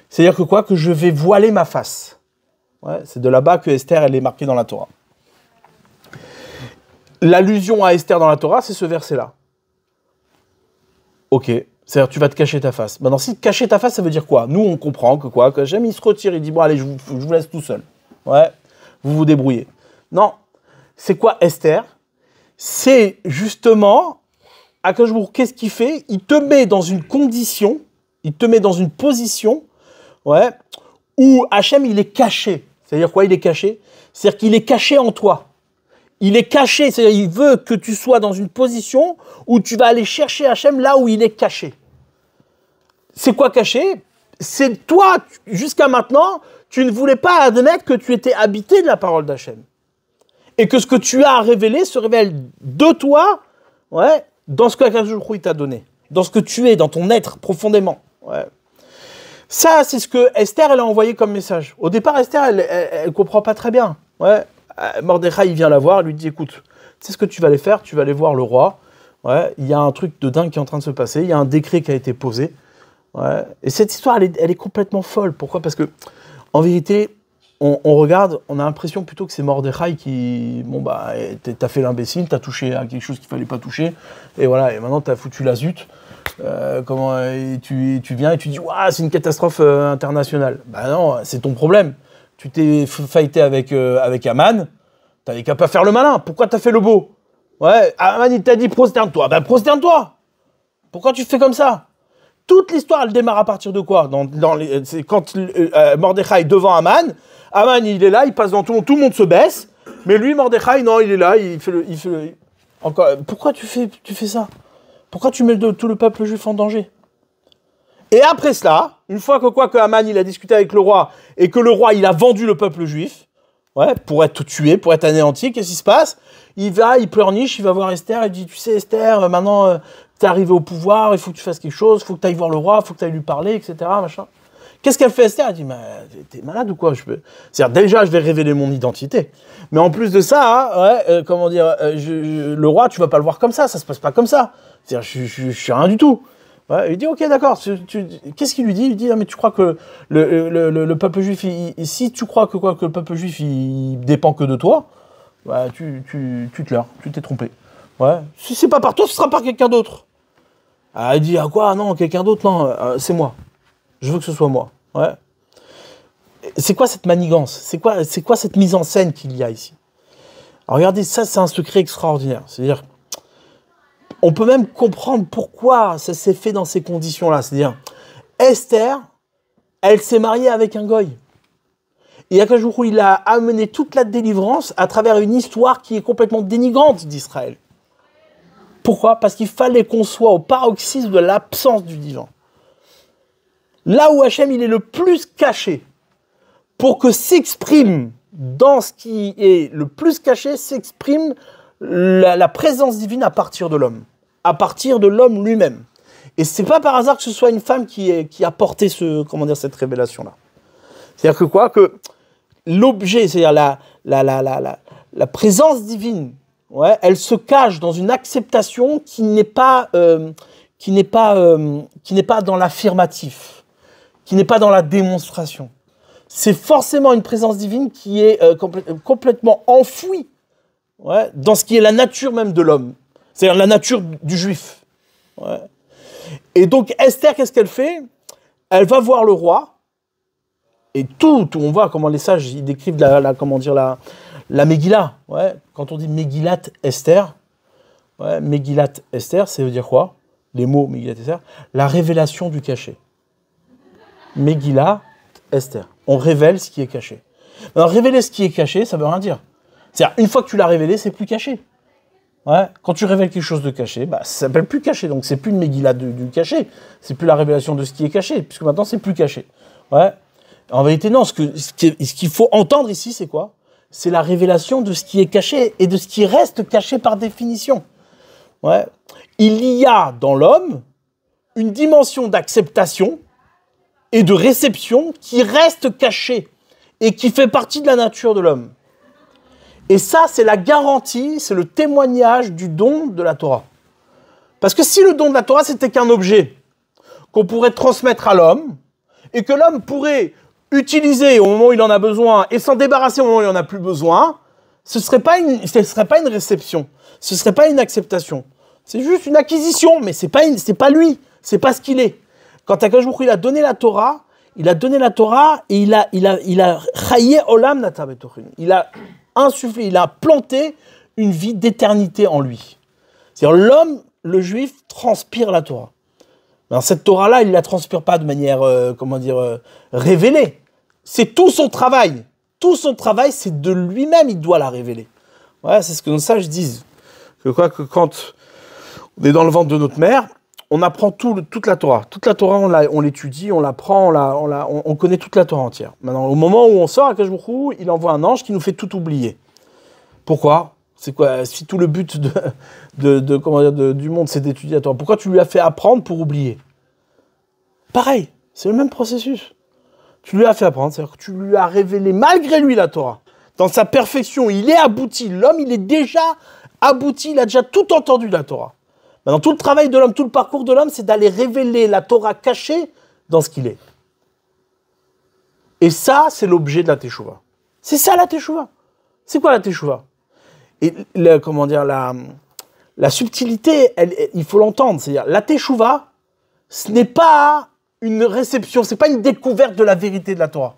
Speaker 1: C'est-à-dire que quoi ? Que je vais voiler ma face. Ouais, c'est de là-bas que Esther, elle est marquée dans la Torah. L'allusion à Esther dans la Torah, c'est ce verset-là. Ok. C'est-à-dire, tu vas te cacher ta face. Maintenant, si cacher ta face, ça veut dire quoi ? Nous, on comprend que quoi ? Que Hachem, il se retire, il dit, bon, allez, je vous laisse tout seul. Ouais. Vous vous débrouillez. Non. C'est quoi Esther ? C'est justement, Akadosh Baruch Hu, qu'est-ce qu'il fait ? Il te met dans une condition, il te met dans une position, ouais, où Hachem, il est caché. C'est-à-dire quoi, il est caché ? C'est-à-dire qu'il est caché en toi. Il est caché, c'est-à-dire il veut que tu sois dans une position où tu vas aller chercher Hachem là où il est caché. C'est quoi caché ? C'est toi, jusqu'à maintenant, tu ne voulais pas admettre que tu étais habité de la parole d'Hachem. Et que ce que tu as révélé se révèle de toi, ouais, dans ce que Akadosh Baruch Hu t'a donné. Dans ce que tu es, dans ton être, profondément. Ouais. Ça, c'est ce que Esther, elle a envoyé comme message. Au départ, Esther, elle comprend pas très bien. Ouais. Mordechai, il vient la voir, lui dit, écoute, tu sais ce que tu vas aller faire? Tu vas aller voir le roi. Ouais. Il y a un truc de dingue qui est en train de se passer. Il y a un décret qui a été posé. Ouais. Et cette histoire, elle est complètement folle. Pourquoi? Parce que, en vérité, on regarde, on a l'impression plutôt que c'est Mordechai qui, bon bah, t'as fait l'imbécile, t'as touché à quelque chose qu'il fallait pas toucher, et voilà, et maintenant t'as foutu la zut. Et tu viens et tu dis, waouh, c'est une catastrophe internationale. Bah non, c'est ton problème. Tu t'es fighté avec Aman, t'avais qu'à pas faire le malin. Pourquoi t'as fait le beau? Ouais, Aman il t'a dit prosterne-toi. Bah prosterne-toi. Pourquoi tu fais comme ça? Toute l'histoire, elle démarre à partir de quoi? C'est quand Mordechai est devant Aman, Aman il est là, il passe dans tout le monde se baisse, mais lui Mordechai non, il est là, il fait le. Encore, pourquoi tu fais ça? Pourquoi tu mets tout le peuple juif en danger? Et après cela, une fois que Aman il a discuté avec le roi et que le roi il a vendu le peuple juif, ouais, pour être tué, pour être anéanti, qu'est-ce qui se passe? Il pleurniche, il va voir Esther, il dit, tu sais Esther, maintenant t'es arrivé au pouvoir, il faut que tu fasses quelque chose, il faut que tu ailles voir le roi, il faut que tu ailles lui parler, etc. Machin. Qu'est-ce qu'elle fait Esther? Elle dit, mais t'es malade ou quoi? C'est-à-dire déjà je vais révéler mon identité. Mais en plus de ça, hein, ouais, comment dire, le roi, tu vas pas le voir comme ça se passe pas comme ça. C'est-à-dire je suis rien du tout. Ouais, il dit, ok, d'accord. Qu'est-ce qu'il lui dit? Il dit, ah, mais tu crois que le peuple juif, si tu crois que le peuple juif, il dépend que de toi, bah, tu te leurres, tu t'es trompé. Ouais. Si c'est pas par toi, ce sera par quelqu'un d'autre. Ah, il dit, ah quoi? Non, quelqu'un d'autre, non, c'est moi. Je veux que ce soit moi. Ouais. C'est quoi cette manigance? C'est quoi cette mise en scène qu'il y a ici? Alors regardez, ça, c'est un secret extraordinaire. C'est-à-dire, on peut même comprendre pourquoi ça s'est fait dans ces conditions-là. C'est-à-dire, Esther, elle s'est mariée avec un goy. Et Akadosh Baruch Hu, il a amené toute la délivrance à travers une histoire qui est complètement dénigrante d'Israël. Pourquoi? Parce qu'il fallait qu'on soit au paroxysme de l'absence du divin. Là où Hachem, il est le plus caché, pour que s'exprime dans ce qui est le plus caché, s'exprime la présence divine à partir de l'homme. À partir de l'homme lui-même. Et c'est pas par hasard que ce soit une femme qui a porté cette révélation-là. C'est-à-dire que quoi? Que l'objet, c'est-à-dire la présence divine, ouais, elle se cache dans une acceptation qui n'est pas dans l'affirmatif, qui n'est pas dans la démonstration. C'est forcément une présence divine qui est complètement enfouie, ouais, dans ce qui est la nature même de l'homme, c'est-à-dire la nature du juif. Ouais. Et donc Esther, qu'est-ce qu'elle fait? Elle va voir le roi, et on voit comment les sages ils décrivent la Megillah. Ouais. Quand on dit Megillat Esther, ouais, Megillat Esther, ça veut dire quoi? Les mots Megillat Esther, la révélation du caché. Megillah Esther. On révèle ce qui est caché. Alors révéler ce qui est caché, ça veut rien dire. C'est-à-dire, une fois que tu l'as révélé, c'est plus caché. Ouais. Quand tu révèles quelque chose de caché, bah, ça s'appelle plus caché. Donc c'est plus une Megillah du caché. C'est plus la révélation de ce qui est caché, puisque maintenant c'est plus caché. Ouais. En vérité, non. Ce qu'il faut entendre ici, c'est quoi? C'est la révélation de ce qui est caché et de ce qui reste caché par définition. Ouais. Il y a dans l'homme une dimension d'acceptation et de réception qui reste cachée et qui fait partie de la nature de l'homme. Et ça, c'est la garantie, c'est le témoignage du don de la Torah. Parce que si le don de la Torah, c'était qu'un objet qu'on pourrait transmettre à l'homme et que l'homme pourrait utiliser au moment où il en a besoin et s'en débarrasser au moment où il n'en a plus besoin, ce ne serait pas une réception, ce ne serait pas une acceptation. C'est juste une acquisition, mais c'est pas lui, c'est pas ce qu'il est. Quand Akadosh Baruch Hu, il a donné la Torah et il a chayé olam nata betochin. Il a insufflé, il a planté une vie d'éternité en lui. C'est-à-dire l'homme, le juif, transpire la Torah. Alors cette Torah-là, il ne la transpire pas de manière, révélée. C'est tout son travail. Tout son travail, c'est de lui-même, il doit la révéler. Ouais, c'est ce que nos sages disent. Que quand on est dans le ventre de notre mère, on apprend toute la Torah. Toute la Torah, on l'étudie, on l'apprend, on connaît toute la Torah entière. Maintenant, au moment où on sort, Akadosh Baruch Hu, il envoie un ange qui nous fait tout oublier. Pourquoi? C'est quoi? Si tout le but du monde, c'est d'étudier la Torah, pourquoi tu lui as fait apprendre pour oublier? Pareil. C'est le même processus. Tu lui as fait apprendre, c'est-à-dire que tu lui as révélé malgré lui la Torah. Dans sa perfection, il est abouti. L'homme, il est déjà abouti, il a déjà tout entendu de la Torah. Maintenant, tout le travail de l'homme, tout le parcours de l'homme, c'est d'aller révéler la Torah cachée dans ce qu'il est. Et ça, c'est l'objet de la Teshuvah. C'est ça la Teshuvah. C'est quoi la Teshuvah? Et comment dire, la subtilité, il faut l'entendre. C'est-à-dire, la Teshuvah, ce n'est pas une réception, c'est pas une découverte de la vérité de la Torah.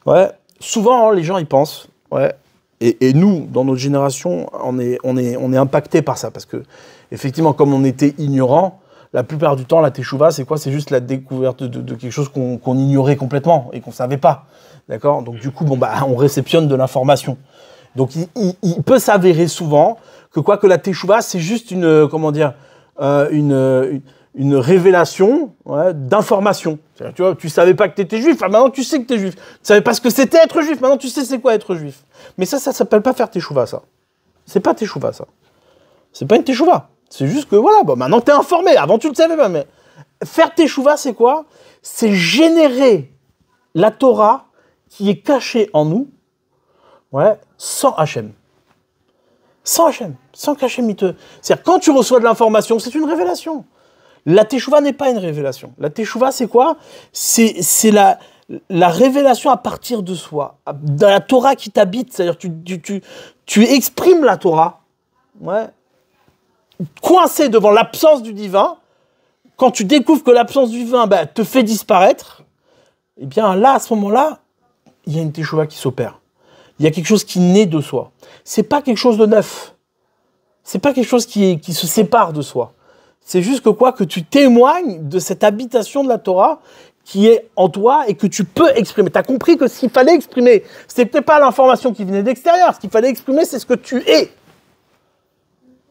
Speaker 1: Ouais. Souvent, les gens y pensent. Ouais. Et nous, dans notre génération, on est impacté par ça. Parce que, effectivement, comme on était ignorant, la plupart du temps, la Teshuvah, c'est quoi? C'est juste la découverte de quelque chose qu'on ignorait complètement et qu'on ne savait pas. D'accord? Donc, du coup, on réceptionne de l'information. Donc, il peut s'avérer souvent que la Teshuvah, c'est juste une révélation, ouais, d'information. Tu vois, tu savais pas que tu étais juif, maintenant tu sais que tu es juif. Tu savais pas ce que c'était être juif, maintenant tu sais c'est quoi être juif. Mais ça s'appelle pas faire Teshuvah, ça. C'est pas Teshuvah, ça. C'est pas une Teshuvah. C'est juste que, voilà, maintenant tu es informé. Avant, tu le savais pas, mais faire Teshuvah, c'est quoi? C'est générer la Torah qui est cachée en nous, ouais, sans Hachem. Sans Hachem. Sans qu'Hachem, c'est-à-dire, quand tu reçois de l'information, c'est une révélation. La Teshuvah n'est pas une révélation. La Teshuvah, c'est quoi? C'est la révélation à partir de soi, de la Torah qui t'habite. C'est-à-dire tu exprimes la Torah, ouais, coincé devant l'absence du divin. Quand tu découvres que l'absence du divin te fait disparaître, eh bien là, à ce moment-là, il y a une Teshuvah qui s'opère. Il y a quelque chose qui naît de soi. C'est pas quelque chose de neuf. C'est pas quelque chose qui se sépare de soi. C'est juste que tu témoignes de cette habitation de la Torah qui est en toi et que tu peux exprimer. Tu as compris que ce qu'il fallait exprimer, ce n'était pas l'information qui venait d'extérieur. Ce qu'il fallait exprimer, c'est ce que tu es.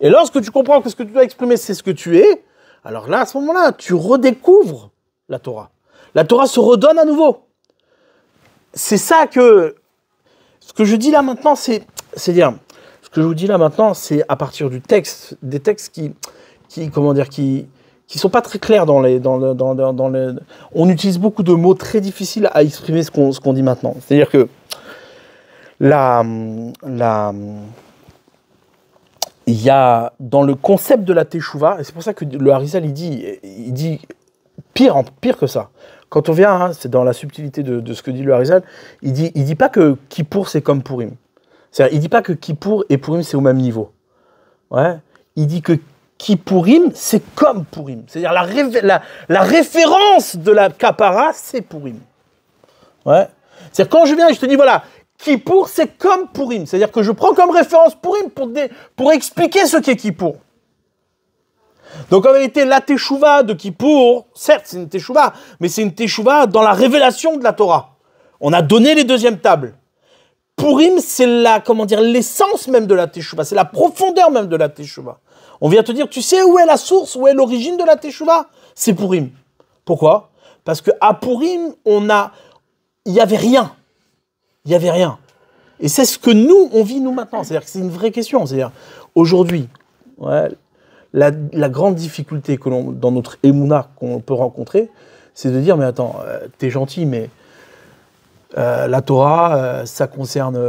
Speaker 1: Et lorsque tu comprends que ce que tu dois exprimer, c'est ce que tu es, alors là, à ce moment-là, tu redécouvres la Torah. La Torah se redonne à nouveau. C'est ça que... Ce que je dis là maintenant, c'est dire... Ce que je vous dis là maintenant, c'est à partir du texte, des textes qui sont pas très clairs dans les. On utilise beaucoup de mots très difficiles à exprimer ce qu'on dit maintenant. C'est-à-dire que il y a dans le concept de la Teshuvah, et c'est pour ça que le Harizal il dit pire que ça. Quand on vient, c'est dans la subtilité de ce que dit le Harizal, il dit pas que Kippour c'est comme Purim. C'est-à-dire, il dit pas que Kippour et Purim c'est au même niveau. Ouais. Il dit que Kippourim, c'est comme Purim. C'est-à-dire la référence de la Kapara, c'est Purim. Ouais. C'est-à-dire quand je viens et je te dis, voilà, Kippour, c'est comme Purim. C'est-à-dire que je prends comme référence Purim pour expliquer ce qu'est Kippour. Donc en vérité, la Teshuvah de Kippour, certes, c'est une Teshuvah, mais c'est une Teshuvah dans la révélation de la Torah. On a donné les deuxièmes tables. Purim, c'est l'essence même de la Teshuvah, c'est la profondeur même de la Teshuvah. On vient te dire, tu sais où est la source, où est l'origine de la Teshuvah? C'est Purim. Pourquoi? Parce qu'à Purim, il n'y avait rien. Il n'y avait rien. Et c'est ce que nous, on vit nous maintenant. C'est-à-dire que c'est une vraie question. C'est-à-dire, aujourd'hui, ouais, la grande difficulté dans notre émouna qu'on peut rencontrer, c'est de dire, mais attends, t'es gentil, mais la Torah, ça concerne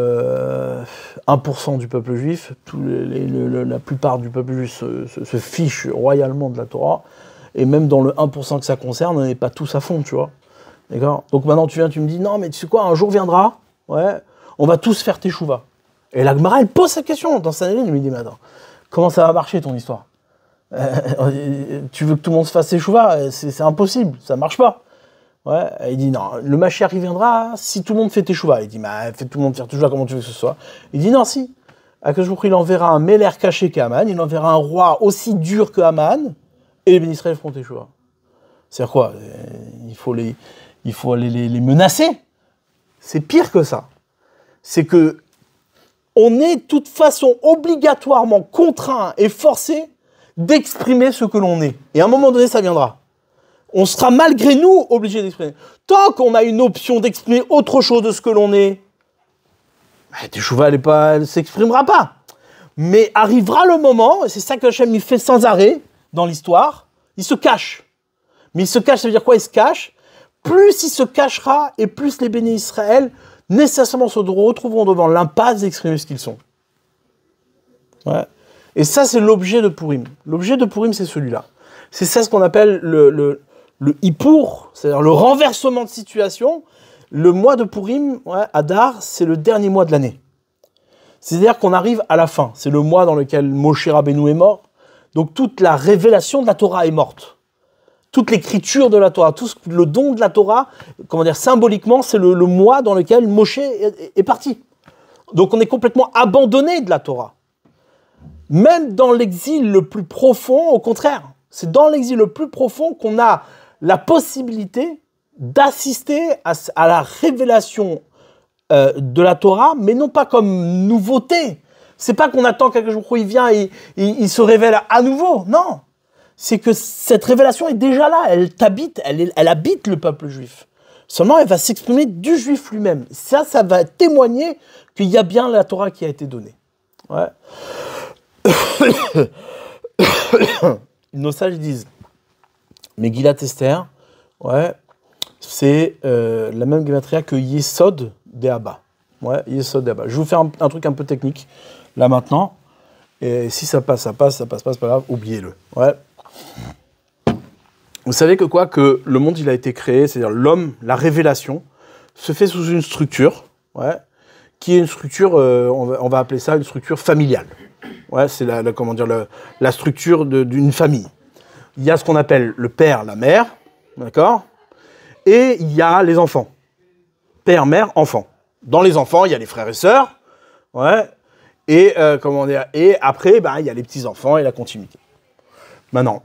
Speaker 1: 1% du peuple juif. La plupart du peuple juif se fiche royalement de la Torah. Et même dans le 1% que ça concerne, on n'est pas tous à fond, tu vois. D'accord? Donc maintenant, tu me dis, non, mais tu sais quoi, un jour viendra, ouais, on va tous faire Teshuvah. Et la Gemara, elle pose sa question dans sa ligne, elle me dit, mais attends, comment ça va marcher ton histoire? Tu veux que tout le monde se fasse Teshuvah? C'est impossible, ça marche pas. Ouais, il dit non, le Mashiach il viendra si tout le monde fait Teshuvah. Il dit, mais fait tout le monde faire Teshuvah, comment tu veux que ce soit? Il dit non, si. Akadosh Baruch Hu, il enverra un Meler caché qu'Aman, il enverra un roi aussi dur que Haman, et les Béni Israël feront Teshuvah. C'est-à-dire quoi? Il faut aller les menacer. C'est pire que ça. C'est que on est de toute façon obligatoirement contraint et forcé d'exprimer ce que l'on est. Et à un moment donné, ça viendra. On sera malgré nous obligé d'exprimer. Tant qu'on a une option d'exprimer autre chose de ce que l'on est, Teshuvah, elle ne s'exprimera pas. Mais arrivera le moment, et c'est ça que Hachem il fait sans arrêt dans l'histoire, il se cache. Mais il se cache, ça veut dire quoi? Il se cache plus il se cachera et plus les bénis Israël nécessairement se retrouveront devant l'impasse d'exprimer ce qu'ils sont. Ouais. Et ça, c'est l'objet de Purim. L'objet de Purim, c'est celui-là. C'est ça ce qu'on appelle le Hippour, c'est-à-dire le renversement de situation. Le mois de Purim, ouais, Adar, c'est le dernier mois de l'année. C'est-à-dire qu'on arrive à la fin. C'est le mois dans lequel Moshe Rabbeinu est mort. Donc toute la révélation de la Torah est morte. Toute l'écriture de la Torah, tout le don de la Torah, comment dire, symboliquement, c'est le mois dans lequel Moshe est parti. Donc on est complètement abandonné de la Torah. Même dans l'exil le plus profond, au contraire, c'est dans l'exil le plus profond qu'on a la possibilité d'assister à la révélation de la Torah, mais non pas comme nouveauté. C'est pas qu'on attend quelque jour où il vient et il se révèle à nouveau. Non, c'est que cette révélation est déjà là. Elle t'habite, elle habite le peuple juif. Seulement, elle va s'exprimer du juif lui-même. Ça va témoigner qu'il y a bien la Torah qui a été donnée. Ouais. Nos sages disent, Megillat Esther, ouais, c'est la même gematria que Yesod Deaba. Ouais, Yesod Deaba. Je vais vous faire un truc un peu technique, là maintenant. Et si ça passe, ça passe pas, c'est pas grave, oubliez-le. Ouais. Vous savez que quoi, que le monde, il a été créé, c'est-à-dire l'homme, la révélation, se fait sous une structure, ouais, qui est une structure, on va appeler ça une structure familiale. Ouais, c'est la structure d'une famille. Il y a ce qu'on appelle le père, la mère, d'accord? Et il y a les enfants. Père, mère, enfant. Dans les enfants, il y a les frères et sœurs, ouais. Et et après, il y a les petits-enfants et la continuité. Maintenant,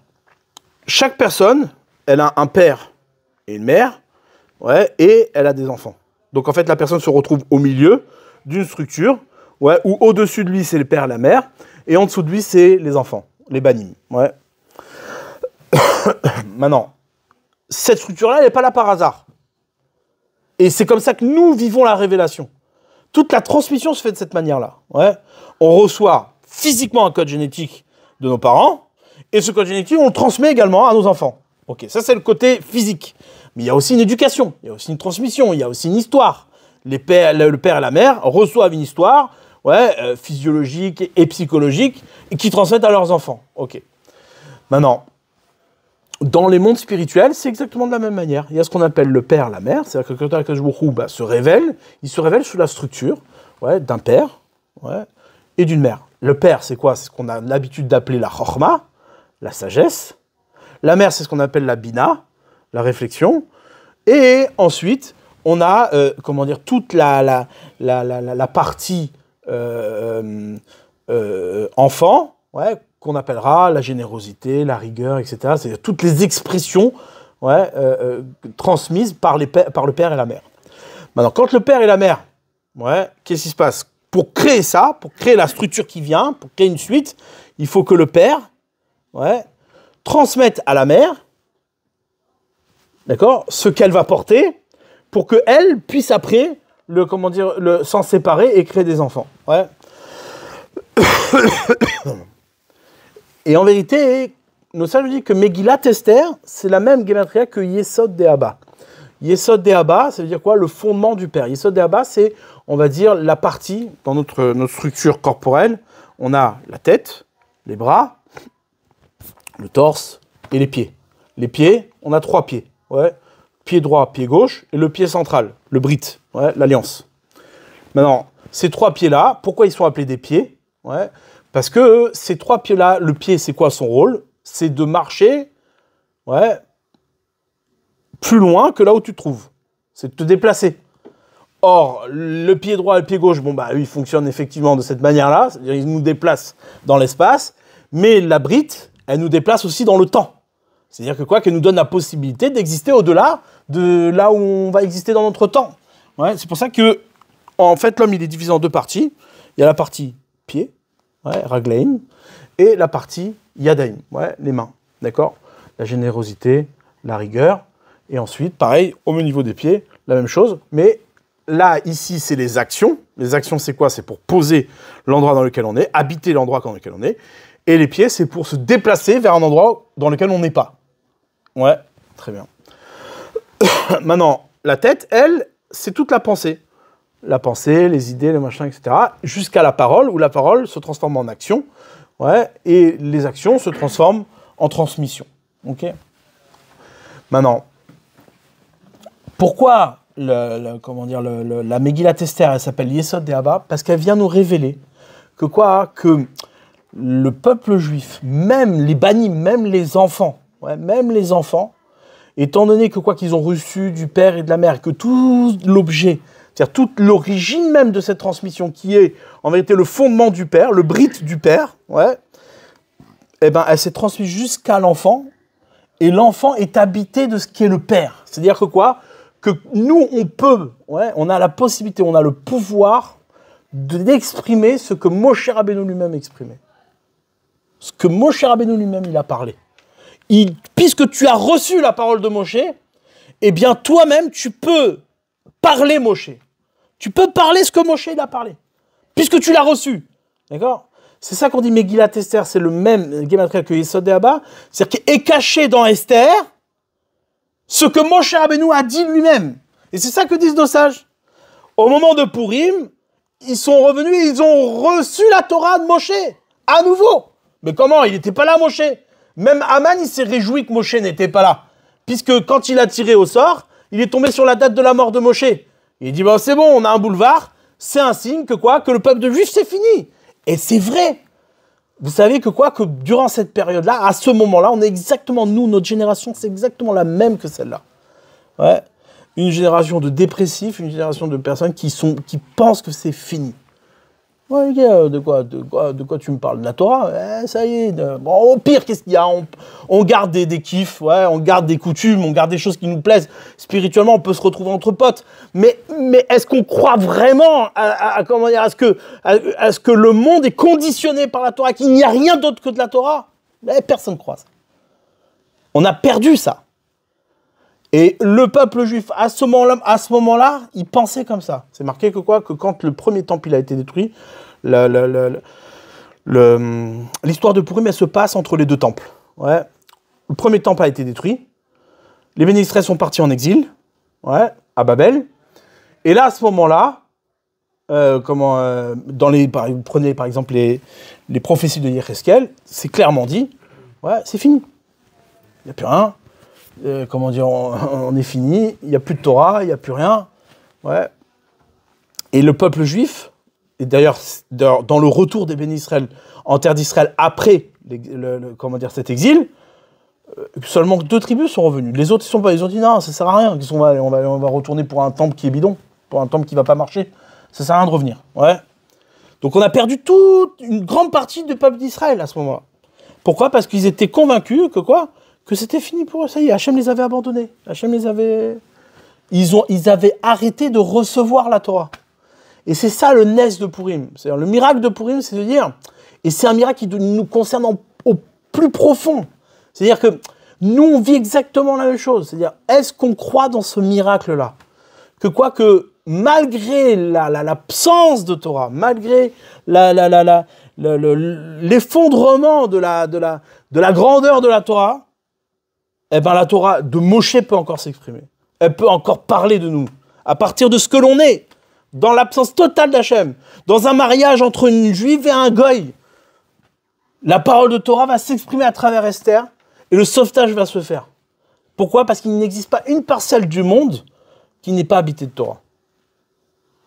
Speaker 1: chaque personne, elle a un père et une mère, ouais, et elle a des enfants. Donc en fait, la personne se retrouve au milieu d'une structure, ouais, où au-dessus de lui, c'est le père et la mère, et en dessous de lui, c'est les enfants, les banim. Ouais. Maintenant, cette structure-là, elle n'est pas là par hasard. Et c'est comme ça que nous vivons la révélation. Toute la transmission se fait de cette manière-là. Ouais. On reçoit physiquement un code génétique de nos parents, et ce code génétique, on le transmet également à nos enfants. Ok, ça c'est le côté physique. Mais il y a aussi une éducation, il y a aussi une transmission, il y a aussi une histoire. Le père et la mère reçoivent une histoire, ouais, physiologique et psychologique, et qui transmettent à leurs enfants. Ok. Maintenant, dans les mondes spirituels, c'est exactement de la même manière. Il y a ce qu'on appelle le père, la mère, c'est-à-dire que quand Akadosh Baruch Hu se révèle, il se révèle sous la structure, ouais, d'un père, ouais, et d'une mère. Le père, c'est quoi? C'est ce qu'on a l'habitude d'appeler la chorma, la sagesse. La mère, c'est ce qu'on appelle la bina, la réflexion. Et ensuite, on a, toute la partie enfant, ouais, qu'on appellera la générosité, la rigueur, etc. C'est-à-dire toutes les expressions, ouais, transmises par le père et la mère. Maintenant, quand le père et la mère, ouais, qu'est-ce qui se passe? Pour créer ça, pour créer la structure qui vient, pour créer une suite, il faut que le père, ouais, transmette à la mère, d'accord, ce qu'elle va porter, pour qu'elle puisse après s'en séparer et créer des enfants. Ouais. Et en vérité, nos sages disent que Megillat Esther, c'est la même gematria que Yesod Deaba. Yesod Deaba, ça veut dire quoi? Le fondement du père. Yesod Deaba, c'est, on va dire, la partie, dans notre structure corporelle, on a la tête, les bras, le torse et les pieds. Les pieds, on a 3 pieds. Ouais. Pied droit, pied gauche, et le pied central, le brit, ouais, l'alliance. Maintenant, ces 3 pieds-là, pourquoi ils sont appelés des pieds? Ouais. Parce que ces 3 pieds-là, le pied, c'est quoi son rôle? C'est de marcher, ouais, plus loin que là où tu te trouves. C'est de te déplacer. Or, le pied droit et le pied gauche, ils fonctionnent effectivement de cette manière-là, c'est-à-dire ils nous déplacent dans l'espace, mais la brite, elle nous déplace aussi dans le temps. C'est-à-dire que qu'elle nous donne la possibilité d'exister au-delà de là où on va exister dans notre temps. Ouais, c'est pour ça que, en fait, l'homme, il est divisé en 2 parties. Il y a la partie pied, ouais, raglaim, et la partie yadaim, ouais, les mains, d'accord? La générosité, la rigueur, et ensuite, pareil, au niveau des pieds, la même chose, mais là, ici, c'est les actions. Les actions, c'est quoi? C'est pour poser l'endroit dans lequel on est, habiter l'endroit dans lequel on est, et les pieds, c'est pour se déplacer vers un endroit dans lequel on n'est pas. Ouais, très bien. Maintenant, la tête, elle, c'est toute la pensée. La pensée, les idées, les machins, etc. Jusqu'à la parole, où la parole se transforme en action. Ouais, et les actions se transforment en transmission. Ok. Maintenant, pourquoi la Megillat Esther, elle s'appelle Yesod De'ava? Parce qu'elle vient nous révéler que quoi? Que le peuple juif, même les bannis, même les enfants, étant donné que quoi qu'ils ont reçu du père et de la mère, que tout l'objet, c'est-à-dire toute l'origine même de cette transmission, qui est en vérité le fondement du père, le brit du père, eh ben, elle s'est transmise jusqu'à l'enfant, et l'enfant est habité de ce qui est le père. C'est-à-dire que quoi? Que nous, on a la possibilité, on a le pouvoir d'exprimer ce que Moshe Rabbeinu lui-même exprimait. Ce que Moshe Rabbeinu lui-même, il a parlé. Puisque tu as reçu la parole de Moshe, eh bien, toi-même, tu peux parler Moshe. Tu peux parler ce que Moshe, il a parlé. Puisque tu l'as reçu. D'accord? C'est ça qu'on dit Megillat Esther, c'est le même gematria que Yesod De'ava. C'est-à-dire qu'il est caché dans Esther ce que Moshe Rabbeinu a dit lui-même. Et c'est ça que disent nos sages. Au moment de Purim, ils sont revenus et ils ont reçu la Torah de Moshe. À nouveau. Mais comment? Il n'était pas là, Moshe. Même Aman, il s'est réjoui que Moshe n'était pas là. Puisque quand il a tiré au sort, il est tombé sur la date de la mort de Moshe. Il dit, c'est bon, on a un boulevard. C'est un signe que quoi? Que le peuple de Juif, c'est fini. Et c'est vrai. Vous savez que quoi? Que durant cette période-là, à ce moment-là, on est exactement, nous, notre génération, c'est exactement la même que celle-là. Ouais. Une génération de dépressifs, une génération de personnes qui pensent que c'est fini. Ouais, de quoi tu me parles? De la Torah? Ça y est. Bon, au pire, qu'est-ce qu'il y a? On garde des kiffs, on garde des coutumes, on garde des choses qui nous plaisent. Spirituellement, on peut se retrouver entre potes. Mais est-ce qu'on croit vraiment à ce que le monde est conditionné par la Torah, qu'il n'y a rien d'autre que de la Torah? Personne ne croit ça. On a perdu ça. Et le peuple juif, à ce moment-là, il pensait comme ça. C'est marqué que quoi? Que quand le premier temple il a été détruit, l'histoire de Purim, elle se passe entre les deux temples. Ouais. Le premier temple a été détruit. Les Béné Israël sont partis en exil, à Babel. Et là, à ce moment-là, vous prenez par exemple les prophéties de Yecheskel, c'est clairement dit, c'est fini. Il n'y a plus rien. On est fini, il n'y a plus de Torah, il n'y a plus rien. Et le peuple juif, et d'ailleurs, dans le retour des Béné Israël en terre d'Israël après cet exil, seulement 2 tribus sont revenues. Les autres, ils ont dit non, ça ne sert à rien, on va retourner pour un temple qui est bidon, pour un temple qui ne va pas marcher. Ça ne sert à rien de revenir. Donc on a perdu toute une grande partie du peuple d'Israël à ce moment-là. Pourquoi? Parce qu'ils étaient convaincus que c'était fini pour eux, ça y est, Hachem les avait abandonnés. Ils avaient arrêté de recevoir la Torah. Et c'est ça le nes de Purim. C'est-à-dire, le miracle de Purim, c'est de dire, et c'est un miracle qui nous concerne au plus profond. C'est-à-dire que nous, on vit exactement la même chose. C'est-à-dire, est-ce qu'on croit dans ce miracle-là? Que malgré l'absence de Torah, malgré l'effondrement de la grandeur de la Torah, eh ben la Torah de Moshe peut encore s'exprimer. Elle peut encore parler de nous. À partir de ce que l'on est, dans l'absence totale d'Hachem, dans un mariage entre une juive et un goy, la parole de Torah va s'exprimer à travers Esther et le sauvetage va se faire. Pourquoi? Parce qu'il n'existe pas une parcelle du monde qui n'est pas habitée de Torah.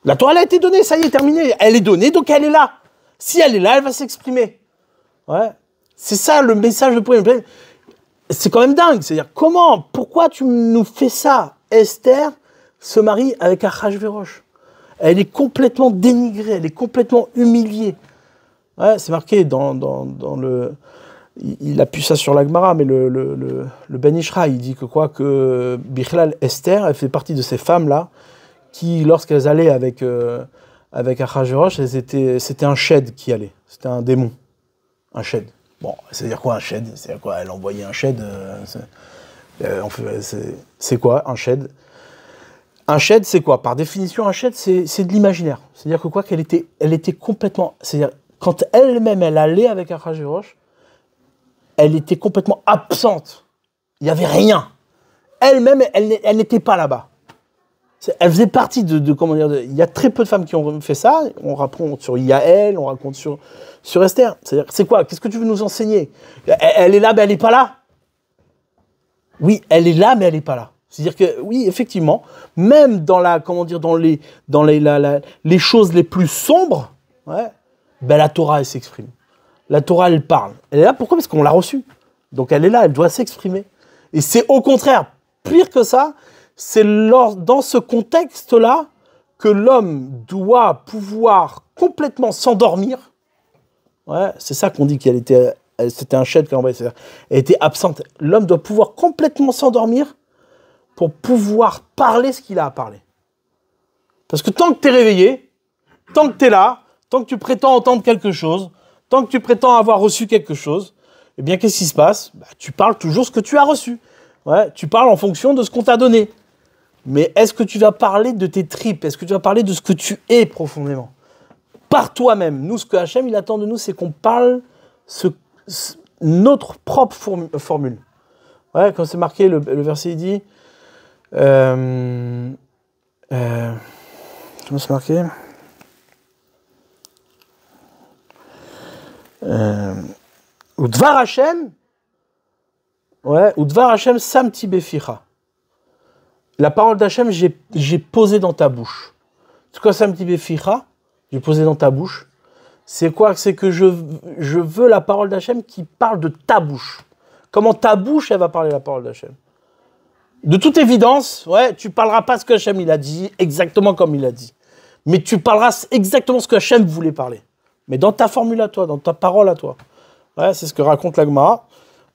Speaker 1: La Torah elle a été donnée, ça y est, terminé. Elle est donnée, donc elle est là. Si elle est là, elle va s'exprimer. C'est ça le message de Purim. C'est quand même dingue. C'est-à-dire, pourquoi tu nous fais ça? Esther se marie avec Achashverosh. Elle est complètement dénigrée, elle est complètement humiliée. C'est marqué dans le... Il appuie ça sur la Gemara, mais le Ben Ishra, il dit que Bichlal Esther, elle fait partie de ces femmes-là, qui, lorsqu'elles allaient avec Achashverosh, c'était un shed qui allait. C'était un démon. Un shed. Bon, c'est-à-dire quoi un shed? C'est-à-dire quoi? Elle envoyait un shed. C'est quoi un shed? Un shed, c'est quoi? Par définition, un shed, c'est de l'imaginaire. C'est-à-dire que elle était complètement... C'est-à-dire, quand elle-même, elle allait avec Achashverosh, elle était complètement absente. Il n'y avait rien. elle-même, elle n'était pas là-bas. Elle faisait partie comment dire, il y a très peu de femmes qui ont fait ça. On raconte sur Yael, on raconte sur Esther. C'est-à-dire, c'est quoi? Qu'est-ce que tu veux nous enseigner? Elle est là, mais elle n'est pas là. Oui, elle est là, mais elle n'est pas là. C'est-à-dire que, oui, effectivement, même dans les choses les plus sombres, ouais, ben la Torah, elle s'exprime. La Torah, elle parle. Elle est là, pourquoi? Parce qu'on l'a reçue. Donc elle est là, elle doit s'exprimer. Et c'est au contraire, pire que ça, c'est dans ce contexte-là que l'homme doit pouvoir complètement s'endormir. Ouais, c'est ça qu'on dit c'était un chèque, elle était absente. L'homme doit pouvoir complètement s'endormir pour pouvoir parler ce qu'il a à parler. Parce que tant que tu es réveillé, tant que tu es là, tant que tu prétends entendre quelque chose, tant que tu prétends avoir reçu quelque chose, eh bien, qu'est-ce qui se passe? Tu parles toujours ce que tu as reçu. Ouais, tu parles en fonction de ce qu'on t'a donné. Mais est-ce que tu vas parler de tes tripes? Est-ce que tu vas parler de ce que tu es profondément? Par toi-même. Nous, ce que Hachem, il attend de nous, c'est qu'on parle notre propre formule. Ouais, comme c'est marqué, le verset, il dit... comment c'est marqué? Ou Dvar Hashem, ouais, ou Dvar Hashem samti beficha. La parole d'Hachem, j'ai posé dans ta bouche. C'est quoi samti beficha? J'ai posé dans ta bouche. C'est quoi? C'est que je veux la parole d'Hachem qui parle de ta bouche. Comment ta bouche, elle va parler la parole d'Hachem? De toute évidence, ouais, tu parleras pas ce que Hachem il a dit, exactement comme il a dit. Mais tu parleras exactement ce que Hachem voulait parler. Mais dans ta formule à toi, dans ta parole à toi. Ouais, c'est ce que raconte la Gemara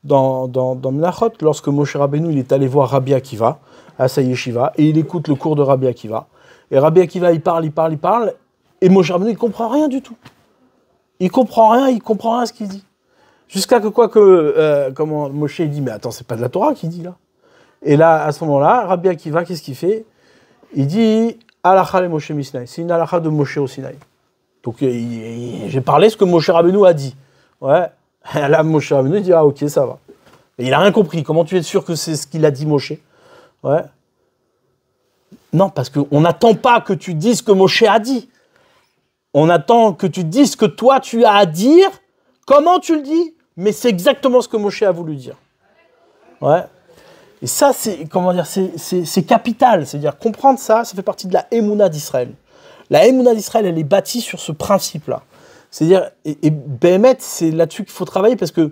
Speaker 1: dans Menachot, lorsque Moshe Rabbeinu il est allé voir Rabbi Akiva à sa yeshiva, et il écoute le cours de Rabbi Akiva. Et Rabbi Akiva, il parle, et Moshe Rabbeinu, il comprend rien du tout. Il comprend rien à ce qu'il dit. Jusqu'à que comment Moshe dit, mais attends, c'est pas de la Torah qu'il dit là. Et là, à ce moment-là, Rabbi Akiva, qu'est-ce qu'il fait? Il dit, Halakha le Moshe Misinaï. C'est une halakha de Moshe au Sinaï. Donc, j'ai parlé ce que Moshe Rabbeinu a dit. Ouais. Et là, Moshe Rabbeinu, il dit, ah, ok, ça va. Et il a rien compris. Comment tu es sûr que c'est ce qu'il a dit, Moshe? Ouais. Non, parce qu'on n'attend pas que tu dises ce que Moshe a dit. On attend que tu dises ce que toi, tu as à dire. Comment tu le dis? Mais c'est exactement ce que Moshe a voulu dire. Ouais. Et ça, c'est, comment dire, c'est capital. C'est-à-dire, comprendre ça, ça fait partie de la Emouna d'Israël. La Emouna d'Israël, elle est bâtie sur ce principe-là. C'est-à-dire, et Béhémet, c'est là-dessus qu'il faut travailler parce que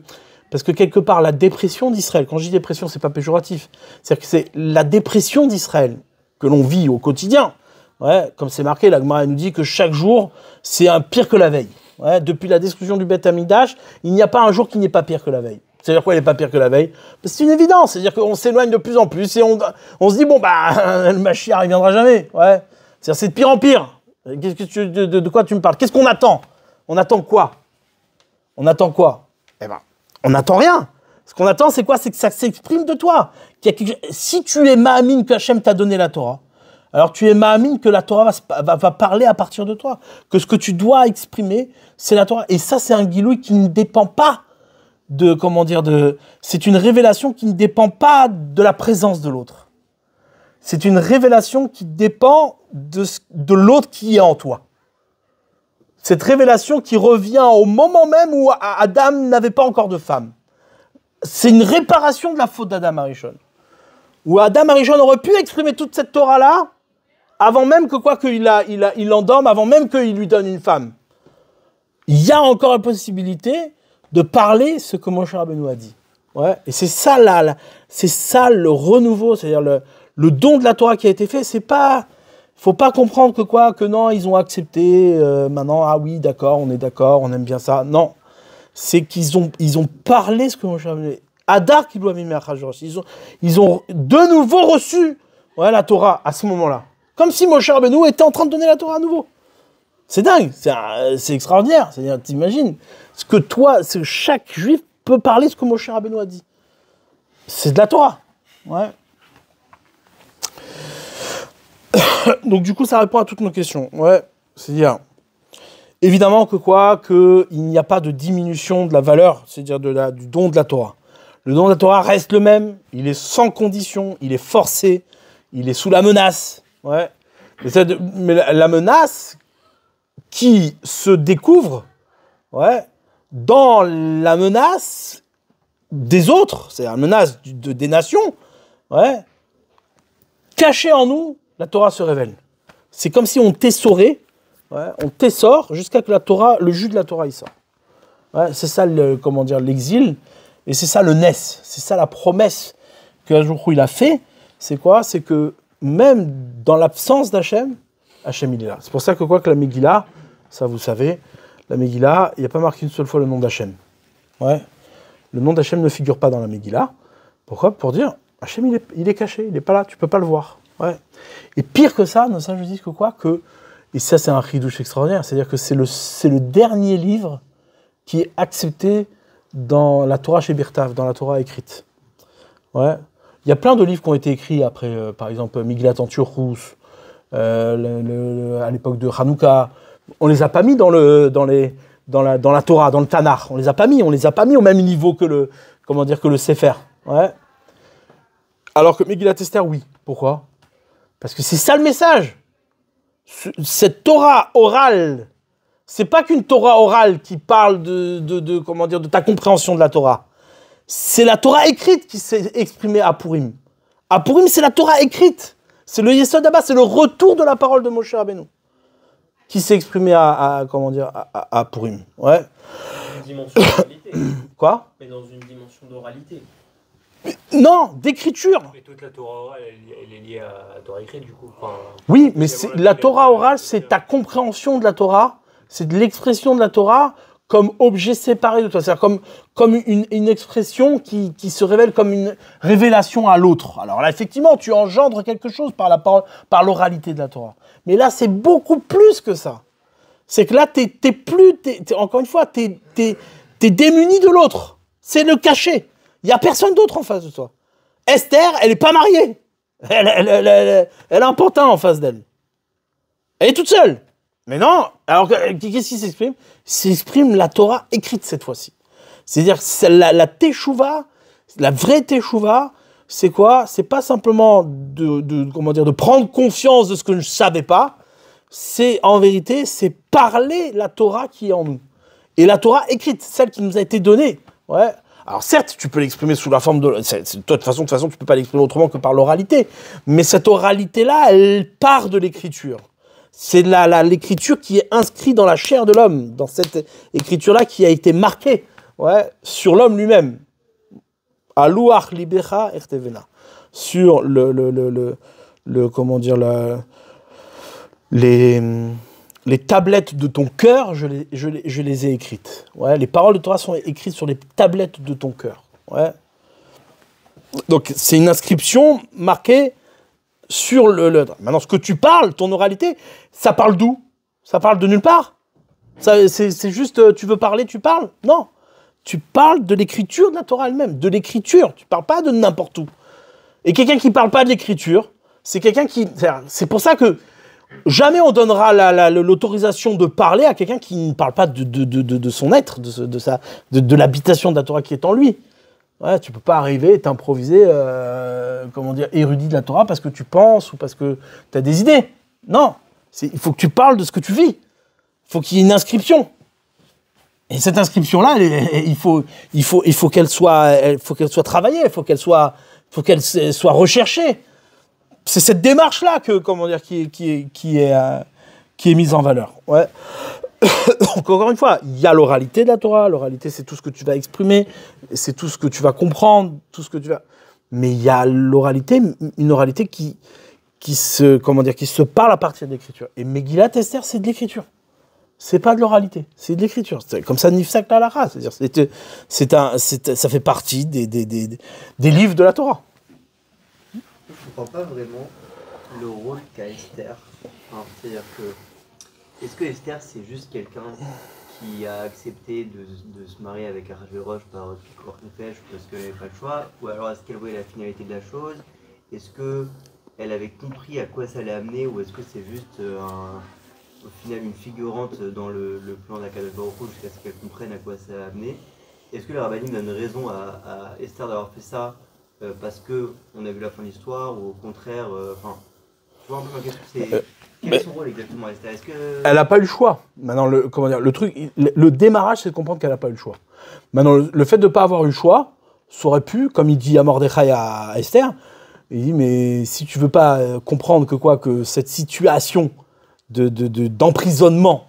Speaker 1: quelque part, la dépression d'Israël, quand je dis dépression, c'est pas péjoratif. C'est-à-dire que c'est la dépression d'Israël que l'on vit au quotidien. Ouais, comme c'est marqué, la Gemara nous dit que chaque jour, c'est un pire que la veille. Ouais, depuis la destruction du Beth Amidash, il n'y a pas un jour qui n'est pas pire que la veille. C'est-à-dire quoi, il n'est pas pire que la veille? C'est une évidence. C'est-à-dire qu'on s'éloigne de plus en plus et on se dit, bon, bah, le Mashiach, il viendra jamais. Ouais. C'est-à-dire, c'est de pire en pire. De quoi tu me parles? Qu'est-ce qu'on attend? On attend quoi? On attend quoi? Eh ben, on n'attend rien. Ce qu'on attend, c'est quoi? C'est que ça s'exprime de toi. Si tu es ma'amine que Hachem t'a donné la Torah, alors tu es ma'amine que la Torah va parler à partir de toi. Que ce que tu dois exprimer, c'est la Torah. Et ça, c'est un guilouï qui ne dépend pas c'est une révélation qui ne dépend pas de la présence de l'autre. C'est une révélation qui dépend de l'autre qui est en toi. Cette révélation qui revient au moment même où Adam n'avait pas encore de femme. C'est une réparation de la faute d'Adam Arishon. Où Adam Arishon aurait pu exprimer toute cette Torah-là avant même qu'il l'endorme, avant même qu'il lui donne une femme. Il y a encore la possibilité de parler ce que Moshe Rabbeinu a dit. Ouais. Et c'est ça c'est ça le renouveau, c'est-à-dire le don de la Torah qui a été fait. C'est pas, faut pas comprendre que non, ils ont accepté maintenant. Ah oui, d'accord, on est d'accord, on aime bien ça. Non, c'est qu'ils ont parlé ce que Moshe Rabbeinu. Adar qui doit mimer Achashverosh. Ils ont de nouveau reçu la Torah à ce moment-là, comme si Moshe Rabbeinu était en train de donner la Torah à nouveau. C'est dingue, c'est extraordinaire. C'est-à-dire, t'imagines chaque juif peut parler ce que Moshe Rabbeinu a dit. C'est de la Torah. Ouais. Donc du coup, ça répond à toutes nos questions. Ouais. C'est-à-dire, évidemment qu'il n'y a pas de diminution de la valeur, c'est-à-dire du don de la Torah. Le don de la Torah reste le même. Il est sans condition, il est forcé, il est sous la menace. Ouais. Mais la menace qui se découvre, ouais, dans la menace des autres, c'est la menace des nations, ouais, cachée en nous, la Torah se révèle. C'est comme si on t'essorait, ouais, on t'essore jusqu'à que la Torah, le jus de la Torah, il sort. Ouais, c'est ça, l'exil, et c'est ça le Nes, c'est ça la promesse que Hajouchou il a fait. C'est quoi? C'est que même dans l'absence d'Hachem, Hachem il est là. C'est pour ça que quoi que la Megillah, ça vous savez, la Megillah, il n'y a pas marqué une seule fois le nom d'Hachem. Ouais. Le nom d'Hachem ne figure pas dans la Megillah. Pourquoi? Pour dire, Hachem il est caché, il n'est pas là, tu ne peux pas le voir. Ouais. Et pire que ça, nos sages disent que quoi? Et ça c'est un chidouche extraordinaire, c'est-à-dire que c'est le dernier livre qui est accepté dans la Torah Shebirtav, dans la Torah écrite. Ouais. Il y a plein de livres qui ont été écrits après, par exemple, Miglat Antiorus, à l'époque de Hanouka. On les a pas mis dans la Torah, dans le Tanakh. On les a pas mis au même niveau que le Sefer. Ouais. Alors que Megillat Esther, oui. Pourquoi? Parce que c'est ça le message. Cette Torah orale, c'est pas qu'une Torah orale qui parle de ta compréhension de la Torah. C'est la Torah écrite qui s'est exprimée à Purim. À Purim, c'est la Torah écrite. C'est le Yesod Abba, c'est le retour de la parole de Moshe Rabbeinu qui s'est exprimé à Purim. Ouais.
Speaker 3: Une dimension d'oralité.
Speaker 1: Quoi?
Speaker 3: Mais dans une dimension d'oralité.
Speaker 1: Non, d'écriture.
Speaker 4: Mais toute la Torah orale, elle est liée à la Torah écrite, du coup. Enfin,
Speaker 1: oui, mais la Torah orale, c'est ta compréhension de la Torah, c'est de l'expression de la Torah comme objet séparé de toi. C'est-à-dire comme une expression qui se révèle comme une révélation à l'autre. Alors là, effectivement, tu engendres quelque chose par l'oralité de la Torah. Mais là, c'est beaucoup plus que ça. C'est que là, encore une fois, t'es démuni de l'autre. C'est le cachet. Il n'y a personne d'autre en face de toi. Esther, elle n'est pas mariée. Elle a un pantin en face d'elle. Elle est toute seule. Mais non, alors qu'est-ce qui s'exprime? S'exprime la Torah écrite cette fois-ci. C'est-à-dire la teshuva, la vraie teshuva, c'est quoi? C'est pas simplement de prendre conscience de ce que je ne savais pas. C'est en vérité, c'est parler la Torah qui est en nous. Et la Torah écrite, celle qui nous a été donnée. Ouais. Alors certes, tu peux l'exprimer sous la forme de... De toute façon, tu peux pas l'exprimer autrement que par l'oralité. Mais cette oralité-là, elle part de l'écriture. C'est l'écriture qui est inscrite dans la chair de l'homme, dans cette écriture-là qui a été marquée, ouais, sur l'homme lui-même. Alouach libecha ertevena. Sur les tablettes de ton cœur, je les ai écrites. Ouais, les paroles de Torah sont écrites sur les tablettes de ton cœur. Ouais. Donc c'est une inscription marquée sur Maintenant, ce que tu parles, ton oralité, ça parle d'où? Ça parle de nulle part. C'est juste, tu veux parler, tu parles? Non. Tu parles de l'écriture de la Torah elle-même, de l'écriture. Tu parles pas de n'importe où. Et quelqu'un qui parle pas de l'écriture, c'est quelqu'un qui... C'est pour ça que jamais on donnera l'autorisation de parler à quelqu'un qui ne parle pas de son être, de l'habitation de la Torah qui est en lui. Ouais, tu peux pas arriver et t'improviser, érudit de la Torah parce que tu penses ou parce que tu as des idées. Non, il faut que tu parles de ce que tu vis. Il faut qu'il y ait une inscription. Et cette inscription-là, il faut qu'elle soit travaillée, il faut qu'elle soit recherchée. C'est cette démarche-là qui est mise en valeur. Ouais. Donc encore une fois, il y a l'oralité de la Torah. L'oralité, c'est tout ce que tu vas exprimer, c'est tout ce que tu vas comprendre, tout ce que tu vas. Mais il y a l'oralité, une oralité qui se parle à partir de l'écriture. Et Megillat Esther, c'est de l'écriture. C'est pas de l'oralité, c'est de l'écriture. C'est comme ça, Nifsak Lalacha. C'est-à-dire, ça fait partie des livres de la Torah.
Speaker 2: Je ne comprends pas vraiment le rôle qu'a Esther. C'est-à-dire que est-ce que Esther, c'est juste quelqu'un qui a accepté de se marier avec Ahasverosh par Pikuach Nefesh parce qu'elle n'avait pas le choix? Ou alors est-ce qu'elle voyait la finalité de la chose? Est-ce qu'elle avait compris à quoi ça allait amener? Ou est-ce que c'est juste au final une figurante dans le plan d'Akadosh Baruch Hu jusqu'à ce qu'elle comprenne à quoi ça a amené? est-ce que les rabbinim donnent raison à Esther d'avoir fait ça parce qu'on a vu la fin de l'histoire ou au contraire, enfin, tu vois un peu quel est son rôle exactement, Esther? Est-ce que...
Speaker 1: Elle n'a pas eu le choix. Maintenant, le truc, le démarrage, c'est de comprendre qu'elle n'a pas eu le choix. Maintenant, le fait de ne pas avoir eu le choix, ça aurait pu, comme il dit à Mordechai à Esther, il dit, mais si tu veux pas comprendre que cette situation d'emprisonnement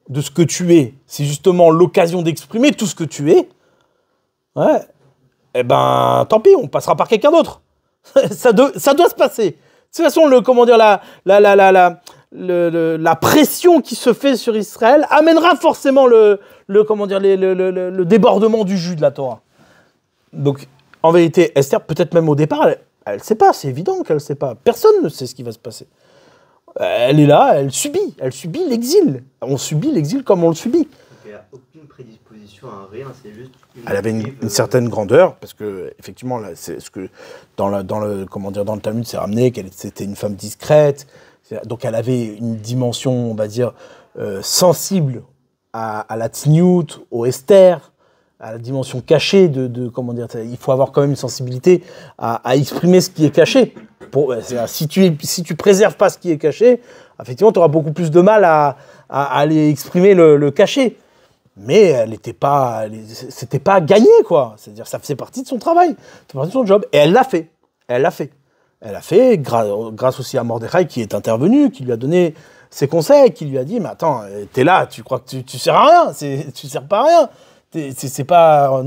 Speaker 1: de ce que tu es, c'est justement l'occasion d'exprimer tout ce que tu es, ouais, eh ben, tant pis, on passera par quelqu'un d'autre. ça doit se passer. De toute façon, la pression qui se fait sur Israël amènera forcément le débordement du jus de la Torah. Donc, en vérité, Esther, peut-être même au départ, elle ne sait pas, c'est évident qu'elle ne sait pas. Personne ne sait ce qui va se passer. Elle est là, elle subit l'exil. On subit l'exil comme on le subit.
Speaker 2: Elle n'a aucune prédisposition à rien, c'est juste...
Speaker 1: Elle avait une certaine grandeur, parce que, effectivement, là, c'est ce que dans le Talmud, c'est ramené qu'elle c'était une femme discrète. Donc, elle avait une dimension, on va dire, sensible à la tzniut, au Esther, à la dimension cachée il faut avoir quand même une sensibilité à exprimer ce qui est caché. Si tu préserves pas ce qui est caché, effectivement, tu auras beaucoup plus de mal à aller exprimer le caché. Mais elle n'était pas, c'était pas gagné, quoi. C'est-à-dire, ça faisait partie de son travail, c'est partie de son job. Et elle l'a fait. Elle l'a fait grâce aussi à Mordechai qui est intervenu, qui lui a donné ses conseils, qui lui a dit, mais attends, t'es là, tu crois que tu sers à rien, tu sers pas à rien. C'est pas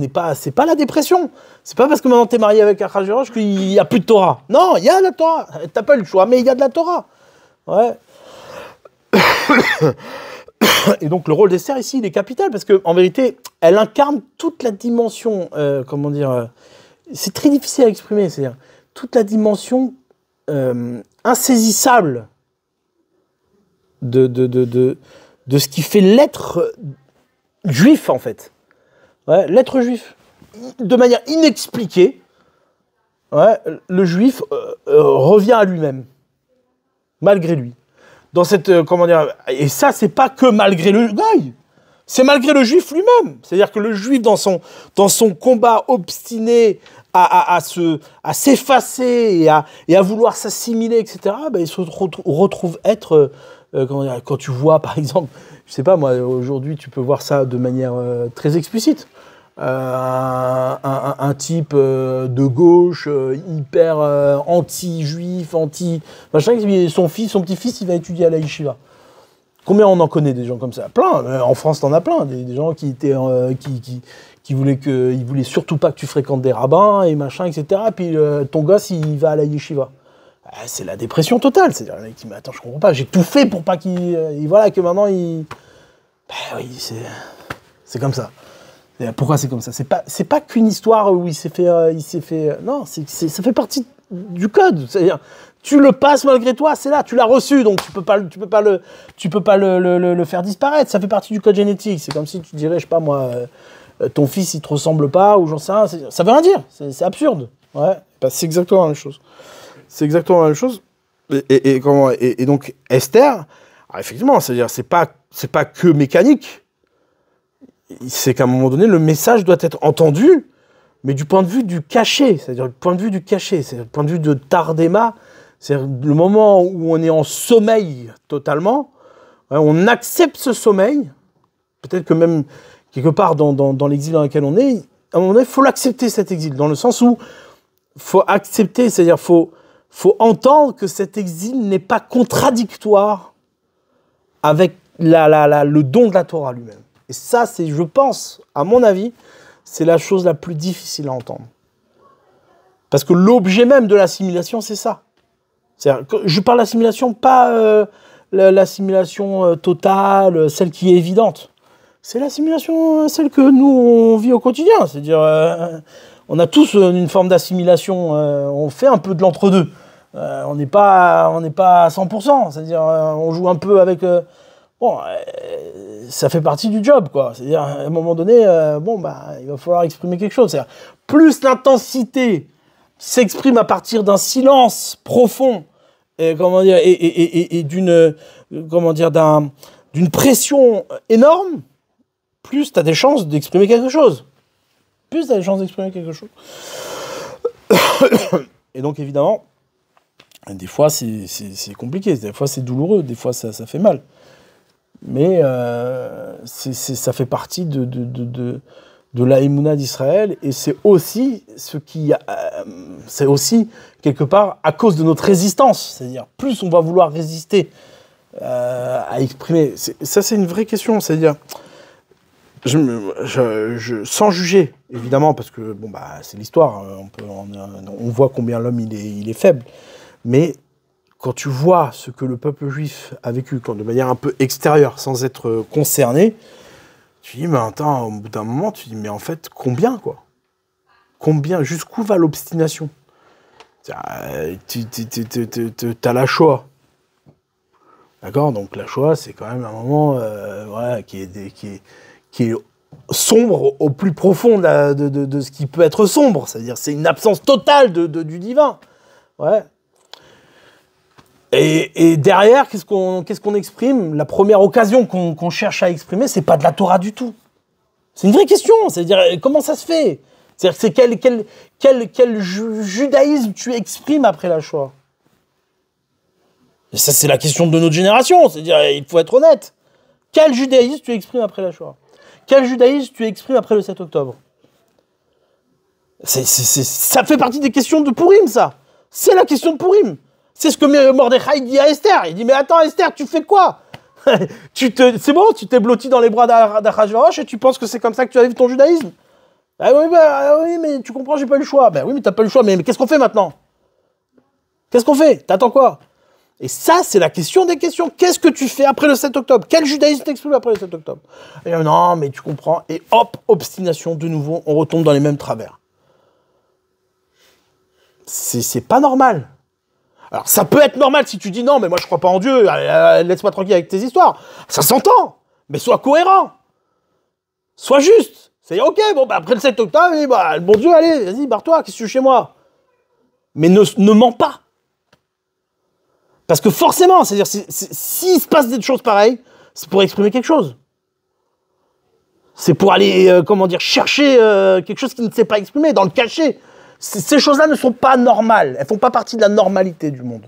Speaker 1: la dépression. C'est pas parce que maintenant t'es marié avec Achashverosh qu'il y a plus de Torah. Non, il y a de la Torah. T'as pas eu le choix, mais il y a de la Torah. Ouais. Et donc le rôle d'Esther ici, il est capital parce que en vérité, elle incarne toute la dimension. C'est très difficile à exprimer. C'est-à-dire toute la dimension insaisissable de ce qui fait l'être juif en fait. Ouais, l'être juif, de manière inexpliquée, ouais, le juif revient à lui-même, malgré lui. Dans cette, et ça, c'est pas que malgré le goy, c'est malgré le juif lui-même. C'est-à-dire que le juif, dans son combat obstiné à s'effacer et à vouloir s'assimiler, etc., il se retrouve être, quand tu vois, par exemple, je sais pas, moi, aujourd'hui, tu peux voir ça de manière très explicite. Un type de gauche hyper anti-juif, machin, son petit-fils, il va étudier à la yeshiva. Combien on en connaît des gens comme ça? Plein. En France, t'en as plein. Des gens qui étaient qui voulaient surtout pas que tu fréquentes des rabbins et machin, etc. Puis ton gosse, il va à la yeshiva. C'est la dépression totale. C'est-à-dire, le mec dit, mais attends, je comprends pas. J'ai tout fait pour pas voilà, que maintenant il. Oui, c'est comme ça. Pourquoi c'est comme ça? C'est pas qu'une histoire où il s'est fait. Non, ça fait partie du code. C'est-à-dire, tu le passes malgré toi, c'est là, tu l'as reçu, donc tu peux pas le faire disparaître. Ça fait partie du code génétique. C'est comme si tu dirais, je sais pas moi, ton fils il te ressemble pas ou j'en sais rien. Ça veut rien dire. C'est absurde. Ouais. C'est exactement la même chose. C'est exactement la même chose. Et donc Esther, effectivement, c'est-à-dire c'est pas que mécanique. C'est qu'à un moment donné, le message doit être entendu, mais du point de vue du cachet, c'est-à-dire le point de vue du cachet, c'est le point de vue de Tardema, c'est-à-dire le moment où on est en sommeil totalement, on accepte ce sommeil, peut-être que même quelque part dans l'exil dans lequel on est, à un moment donné, il faut l'accepter cet exil, dans le sens où il faut accepter, c'est-à-dire faut entendre que cet exil n'est pas contradictoire avec le don de la Torah lui-même. Et ça, c'est, je pense, à mon avis, c'est la chose la plus difficile à entendre. Parce que l'objet même de l'assimilation, c'est ça. C'est-à-dire, je parle d'assimilation, pas l'assimilation totale, celle qui est évidente. C'est l'assimilation, celle que nous, on vit au quotidien. C'est-à-dire, on a tous une forme d'assimilation. On fait un peu de l'entre-deux. On n'est pas à 100%. C'est-à-dire, on joue un peu avec... ça fait partie du job, quoi. C'est-à-dire, à un moment donné, il va falloir exprimer quelque chose. C'est-à-dire, plus l'intensité s'exprime à partir d'un silence profond, et d'une pression énorme, plus tu as des chances d'exprimer quelque chose. plus tu as des chances d'exprimer quelque chose. Et donc, évidemment, des fois, c'est compliqué, des fois, c'est douloureux, des fois, ça fait mal. Mais ça fait partie de la Emouna d'Israël, et c'est aussi c'est aussi, quelque part, à cause de notre résistance. C'est-à-dire, plus on va vouloir résister à exprimer... Ça, c'est une vraie question, c'est-à-dire... sans juger, évidemment, parce que bon, bah, c'est l'histoire, on voit combien l'homme il est faible, mais quand tu vois ce que le peuple juif a vécu de manière un peu extérieure, sans être concerné, tu dis, mais attends, au bout d'un moment, tu dis, mais en fait, combien, quoi? Combien? Jusqu'où va l'obstination? T'as la Shoah. D'accord? Donc la Shoah, c'est quand même un moment voilà, qui est sombre au plus profond de ce qui peut être sombre. C'est-à-dire, c'est une absence totale du divin. Ouais. Et derrière, qu'est-ce qu'on exprime? La première occasion qu'on cherche à exprimer, c'est pas de la Torah du tout. C'est une vraie question. C'est-à-dire, comment ça se fait? C'est-à-dire, c'est quel judaïsme tu exprimes après la Shoah? Et ça, c'est la question de notre génération. C'est-à-dire, il faut être honnête. Quel judaïsme tu exprimes après la Shoah? Quel judaïsme tu exprimes après le 7 octobre? Ça fait partie des questions de Purim, ça. C'est la question de Purim. C'est ce que Mordechai dit à Esther. Il dit, mais attends, Esther, tu fais quoi? C'est bon, tu t'es blotti dans les bras d'Achashverosh et tu penses que c'est comme ça que tu as vu ton judaïsme? Ah oui, oui, mais tu comprends, j'ai pas eu le choix. Ben oui, mais t'as pas eu le choix. Mais qu'est-ce qu'on fait maintenant? Qu'est-ce qu'on fait? T'attends quoi? Et ça, c'est la question des questions. Qu'est-ce que tu fais après le 7 octobre? Quel judaïsme t'exprime après le 7 octobre? Et non, mais tu comprends. Et hop, obstination, de nouveau, on retombe dans les mêmes travers. C'est pas normal. Alors, ça peut être normal si tu dis non, mais moi je crois pas en Dieu, laisse-moi tranquille avec tes histoires. Ça s'entend, mais sois cohérent. Sois juste. C'est-à-dire, ok, bon, bah, après le 7 octobre, bah, le bon Dieu, allez, vas-y, barre-toi, qu'est-ce que tu veux chez moi? Mais ne mens pas. Parce que forcément, c'est-à-dire, s'il se passe des choses pareilles, c'est pour exprimer quelque chose. C'est pour aller, chercher quelque chose qui ne s'est pas exprimé, dans le cachet. Ces choses-là ne sont pas normales. Elles font pas partie de la normalité du monde.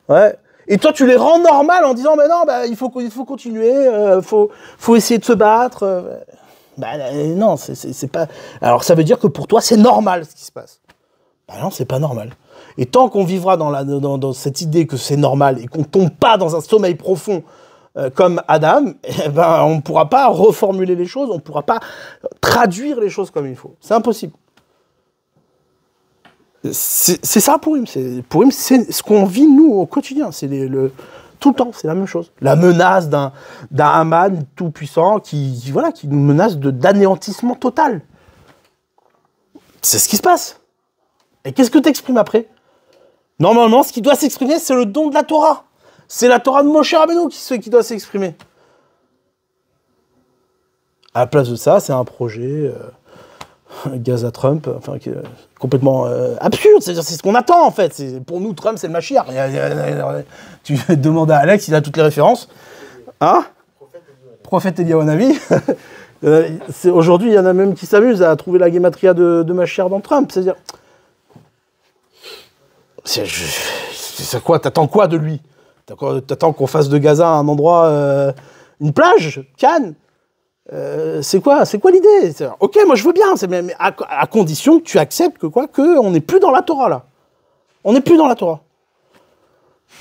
Speaker 1: Ouais. Et toi, tu les rends normales en disant, mais non, bah, il faut continuer, faut essayer de se battre. Non, c'est pas... Alors, ça veut dire que pour toi, c'est normal ce qui se passe. Bah non, c'est pas normal. Et tant qu'on vivra dans cette idée que c'est normal et qu'on tombe pas dans un sommeil profond comme Adam, on ne pourra pas reformuler les choses, on ne pourra pas traduire les choses comme il faut. C'est impossible. C'est ça Purim. Purim, c'est ce qu'on vit nous au quotidien. C'est tout le temps, c'est la même chose. La menace d'un Haman tout puissant qui nous menace d'anéantissement total. C'est ce qui se passe. Et qu'est-ce que tu exprimes après? Normalement, ce qui doit s'exprimer, c'est le don de la Torah. C'est la Torah de Moshe Rabbeinu qui doit s'exprimer. À la place de ça, c'est un projet Gaza Trump, qui est complètement absurde. C'est ce qu'on attend, en fait. Pour nous, Trump, c'est le Mashiach. Tu demandes à Alex, il a toutes les références. Hein? Prophète Eliyahu Hanavi. Aujourd'hui, il y en a même qui s'amusent à trouver la guématria de Mashiach dans Trump. C'est-à-dire... C'est quoi? T'attends quoi de lui? T'attends qu'on fasse de Gaza un endroit, une plage, Cannes? C'est quoi l'idée? Ok, moi je veux bien, mais à condition que tu acceptes qu'on n'est plus dans la Torah là. On n'est plus dans la Torah.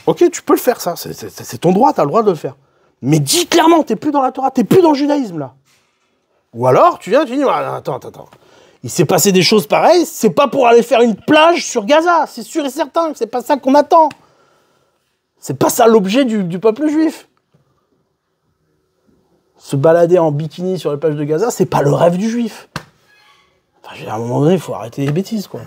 Speaker 1: Ok, tu peux le faire ça, c'est ton droit, t'as le droit de le faire. Mais dis clairement, t'es plus dans la Torah, t'es plus dans le judaïsme là. Ou alors tu dis, attends. Il s'est passé des choses pareilles, c'est pas pour aller faire une plage sur Gaza, c'est sûr et certain, c'est pas ça qu'on attend. C'est pas ça l'objet du peuple juif. Se balader en bikini sur les plages de Gaza, c'est pas le rêve du juif. Enfin, à un moment donné, il faut arrêter les bêtises, quoi.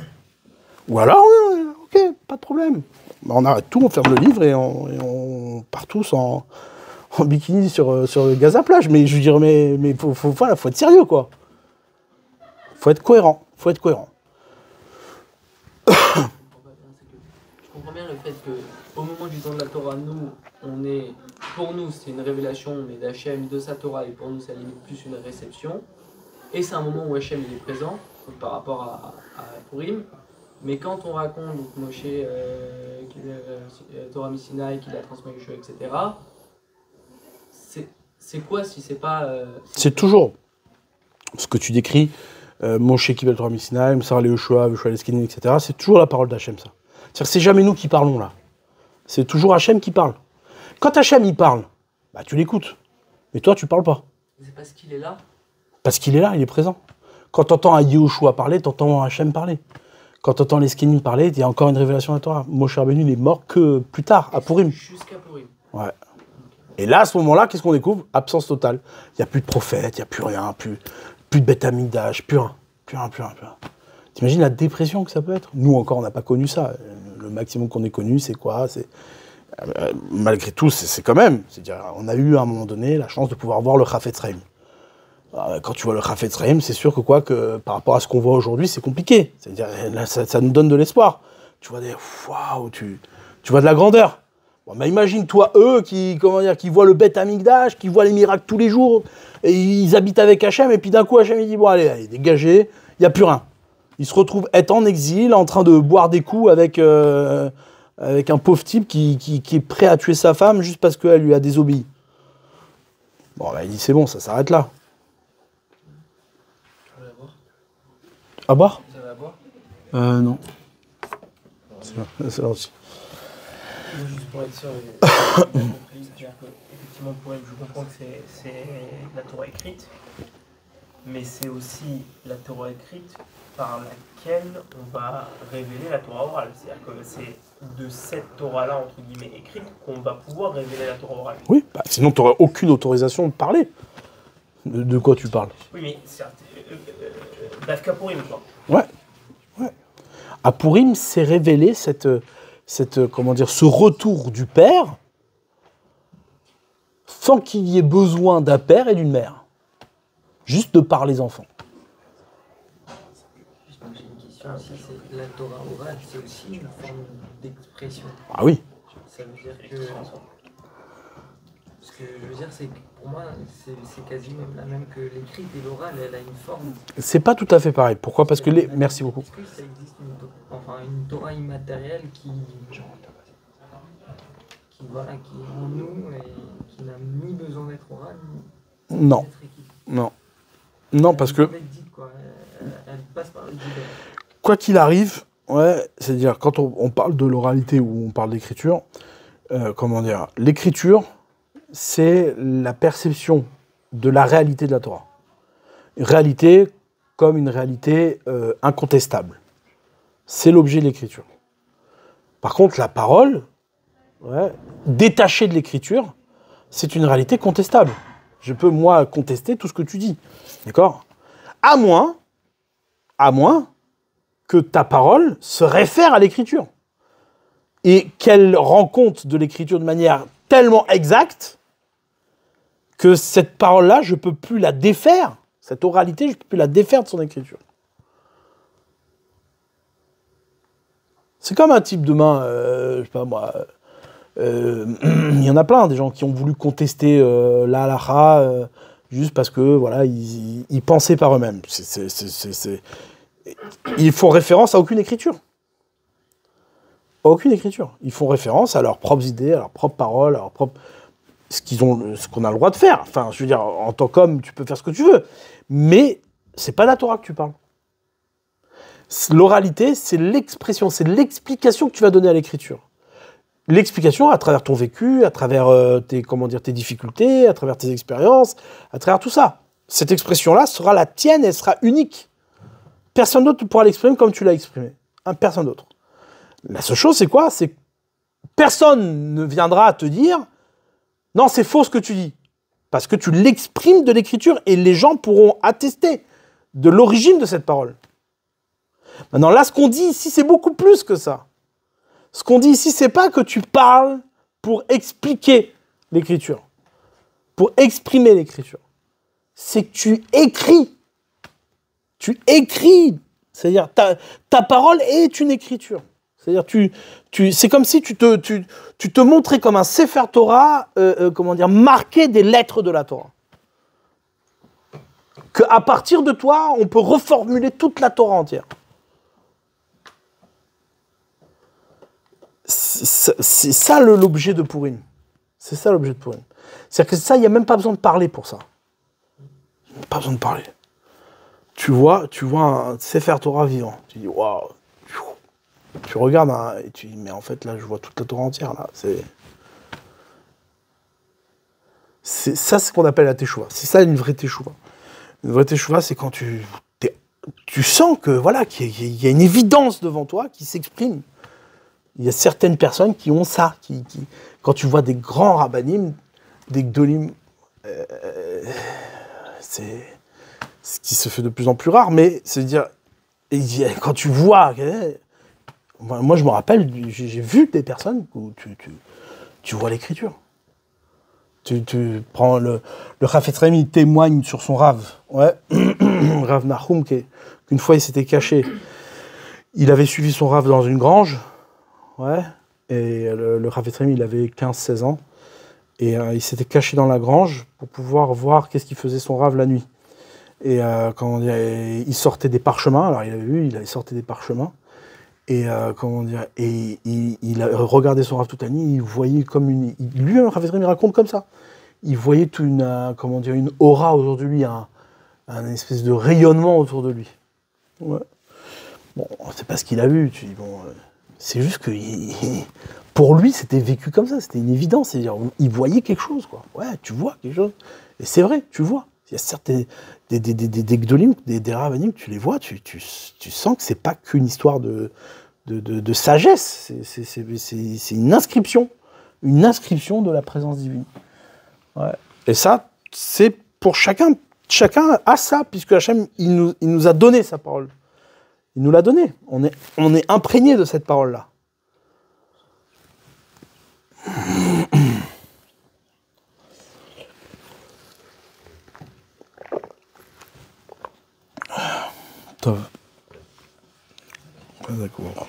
Speaker 1: Ou alors, oui, ok, pas de problème. On arrête tout, on ferme le livre et on part tous en bikini sur Gaza plage. Mais je veux dire, mais faut être sérieux, quoi. Faut être cohérent.
Speaker 3: Je comprends bien le fait qu'au moment du don de la Torah, pour nous, c'est une révélation, mais d'Hachem, de sa Torah, et pour nous, ça limite plus une réception. Et c'est un moment où Hachem il est présent. par rapport à Purim. Mais quand on raconte donc, Moshe, Torah Missinaï, qu'il a transmis Yeshua, etc., c'est quoi si c'est pas...
Speaker 1: C'est toujours ce que tu décris, Moshe Kibel Torah Missinaï, Msar Yeshua, Yeshua Leskenim, etc., c'est toujours la parole d'Hachem, ça. C'est-à-dire que c'est jamais nous qui parlons, là. C'est toujours Hachem qui parle. Quand Hachem, il parle, bah, tu l'écoutes. Mais toi, tu parles pas.
Speaker 3: C'est parce qu'il est là.
Speaker 1: Parce qu'il est là, il est présent. Quand tu entends Yehoshua parler, tu entends Hachem parler. Quand tu entends les Skenim parler, il y a encore une révélation de la Torah. Moshe Rabbeinu n'est mort que plus tard, à Purim.
Speaker 3: Jusqu'à Purim.
Speaker 1: Ouais. Et là, à ce moment-là, qu'est-ce qu'on découvre? Absence totale. Il n'y a plus de prophète, il n'y a plus rien, plus de Beth Amikdash, plus rien. T'imagines la dépression que ça peut être? Nous, encore, on n'a pas connu ça. Le maximum qu'on ait connu, c'est quoi? Malgré tout, c'est quand même. C'est-à-dire, on a eu, à un moment donné, la chance de pouvoir voir le Chafetz Chaim. Quand tu vois le Chafetz Chaim, c'est sûr que par rapport à ce qu'on voit aujourd'hui, c'est compliqué. C'est-à-dire, là, ça nous donne de l'espoir. Tu vois waouh, tu vois de la grandeur. Bon, mais imagine-toi eux qui voient le Beth Amikdash, qui voient les miracles tous les jours, et ils habitent avec Hachem, et puis d'un coup Hachem il dit bon allez dégagez, il n'y a plus rien. Ils se retrouvent être en exil, en train de boire des coups avec un pauvre type qui est prêt à tuer sa femme juste parce qu'elle lui a désobéi. Bon, là, il dit c'est bon, ça s'arrête là. À boire?
Speaker 3: Vous avez à boire?
Speaker 1: Non. C'est là aussi.
Speaker 3: Juste pour être sûr, c'est-à-dire que, effectivement, je comprends que c'est la Torah écrite, mais c'est aussi la Torah écrite par laquelle on va révéler la Torah orale. C'est-à-dire que c'est de cette Torah-là, entre guillemets, écrite, qu'on va pouvoir révéler la Torah orale.
Speaker 1: Oui, bah, sinon tu n'aurais aucune autorisation de parler. De quoi tu parles?
Speaker 3: Oui, mais certes, Dafka Purim, quoi.
Speaker 1: Ouais. À Purim, c'est révélé ce retour du père sans qu'il y ait besoin d'un père et d'une mère. Juste de par les enfants.
Speaker 5: J'ai une question aussi, c'est la Torah orale, c'est aussi une forme d'expression.
Speaker 1: Ah oui.
Speaker 5: Ça veut dire que... Ce que je veux dire, c'est que pour moi, c'est quasi même la même que l'écrit et l'oral, elle a une forme.
Speaker 1: C'est pas tout à fait pareil. Pourquoi? Parce que Merci beaucoup.
Speaker 5: Est-ce que ça existe une Torah immatérielle qui est en nous et qui n'a ni besoin d'être orale, ni
Speaker 1: Non.
Speaker 5: d'être écrite?
Speaker 1: Non, parce que...
Speaker 5: Elle passe par le divers.
Speaker 1: Quoi qu'il arrive, ouais, c'est-à-dire quand on parle de l'oralité ou on parle d'écriture, l'écriture, c'est la perception de la réalité de la Torah. Une réalité comme une réalité incontestable. C'est l'objet de l'écriture. Par contre, la parole, détachée de l'écriture, c'est une réalité contestable. Je peux, moi, contester tout ce que tu dis. D'accord? À moins que ta parole se réfère à l'écriture. Et qu'elle rend compte de l'écriture de manière tellement exacte que cette parole-là, je ne peux plus la défaire. Cette oralité, je ne peux plus la défaire de son écriture. C'est comme un type demain, je sais pas moi, il y en a plein, des gens qui ont voulu contester la halakha juste parce que voilà, ils pensaient par eux-mêmes. Ils font référence à aucune écriture. Aucune écriture. Ils font référence à leurs propres idées, à leurs propres paroles, à leurs propres... ce qu'on a le droit de faire. Enfin, je veux dire, en tant qu'homme, tu peux faire ce que tu veux. Mais c'est pas la Torah que tu parles. L'oralité, c'est l'expression, c'est l'explication que tu vas donner à l'écriture. L'explication à travers ton vécu, à travers tes difficultés, à travers tes expériences, à travers tout ça. Cette expression-là sera la tienne, elle sera unique. Personne d'autre ne pourra l'exprimer comme tu l'as exprimé. Personne d'autre. La seule chose, c'est quoi? C'est que personne ne viendra te dire « Non, c'est faux ce que tu dis ». Parce que tu l'exprimes de l'écriture et les gens pourront attester de l'origine de cette parole. Maintenant, là, ce qu'on dit ici, c'est beaucoup plus que ça. Ce qu'on dit ici, c'est pas que tu parles pour expliquer l'écriture, pour exprimer l'écriture. C'est que tu écris. Tu écris. C'est-à-dire, ta parole est une écriture. C'est-à-dire, c'est comme si tu te montrais comme un Sefer Torah, marqué des lettres de la Torah. qu'à partir de toi, on peut reformuler toute la Torah entière. C'est ça l'objet de Purim. C'est ça l'objet de Purim. C'est-à-dire que ça, il n'y a même pas besoin de parler pour ça. Pas besoin de parler. Tu vois un Sefer Torah vivant. Tu dis, waouh. Tu regardes et tu dis, mais en fait, là, je vois toute la Torah entière. Là. C'est ça, ce qu'on appelle la Teshuvah. C'est ça, une vraie Teshuvah. Une vraie Teshuvah, c'est quand tu sens que, voilà, qu'il y a une évidence devant toi qui s'exprime. Il y a certaines personnes qui ont ça. Quand tu vois des grands rabbanim, des gdolim, c'est ce qui se fait de plus en plus rare, mais c'est-à-dire, quand tu vois... Moi, je me rappelle, j'ai vu des personnes où tu vois l'écriture. Tu prends le Chafetz Chaim, il témoigne sur son Rav. Ouais. Rav Nahum, qu'une fois, il s'était caché. Il avait suivi son Rav dans une grange. Ouais. Et le Chafetz Chaim, il avait 15-16 ans. Et il s'était caché dans la grange pour pouvoir voir qu'est-ce qu'il faisait son Rav la nuit. Et il sortait des parchemins. Alors, il avait vu, il sortait des parchemins. Et il a regardé son Rav toute la nuit, il voyait comme une... Lui, le Chafetz Chaim, il raconte comme ça. Il voyait une aura autour de lui, un espèce de rayonnement autour de lui. Ouais. Bon, c'est pas ce qu'il a vu, tu dis, bon... c'est juste que... pour lui, c'était vécu comme ça, c'était une évidence. C'est-à-dire, il voyait quelque chose, quoi. Ouais, tu vois quelque chose. Et c'est vrai, tu vois. Il y a certains... Des gdolim, des rabbanim, tu les vois, tu sens que c'est pas qu'une histoire de sagesse, c'est une inscription de la présence divine. Ouais. Et ça, c'est pour chacun a ça, puisque Hachem, il nous a donné sa parole. Il nous l'a donné. On est imprégné de cette parole-là. D'accord.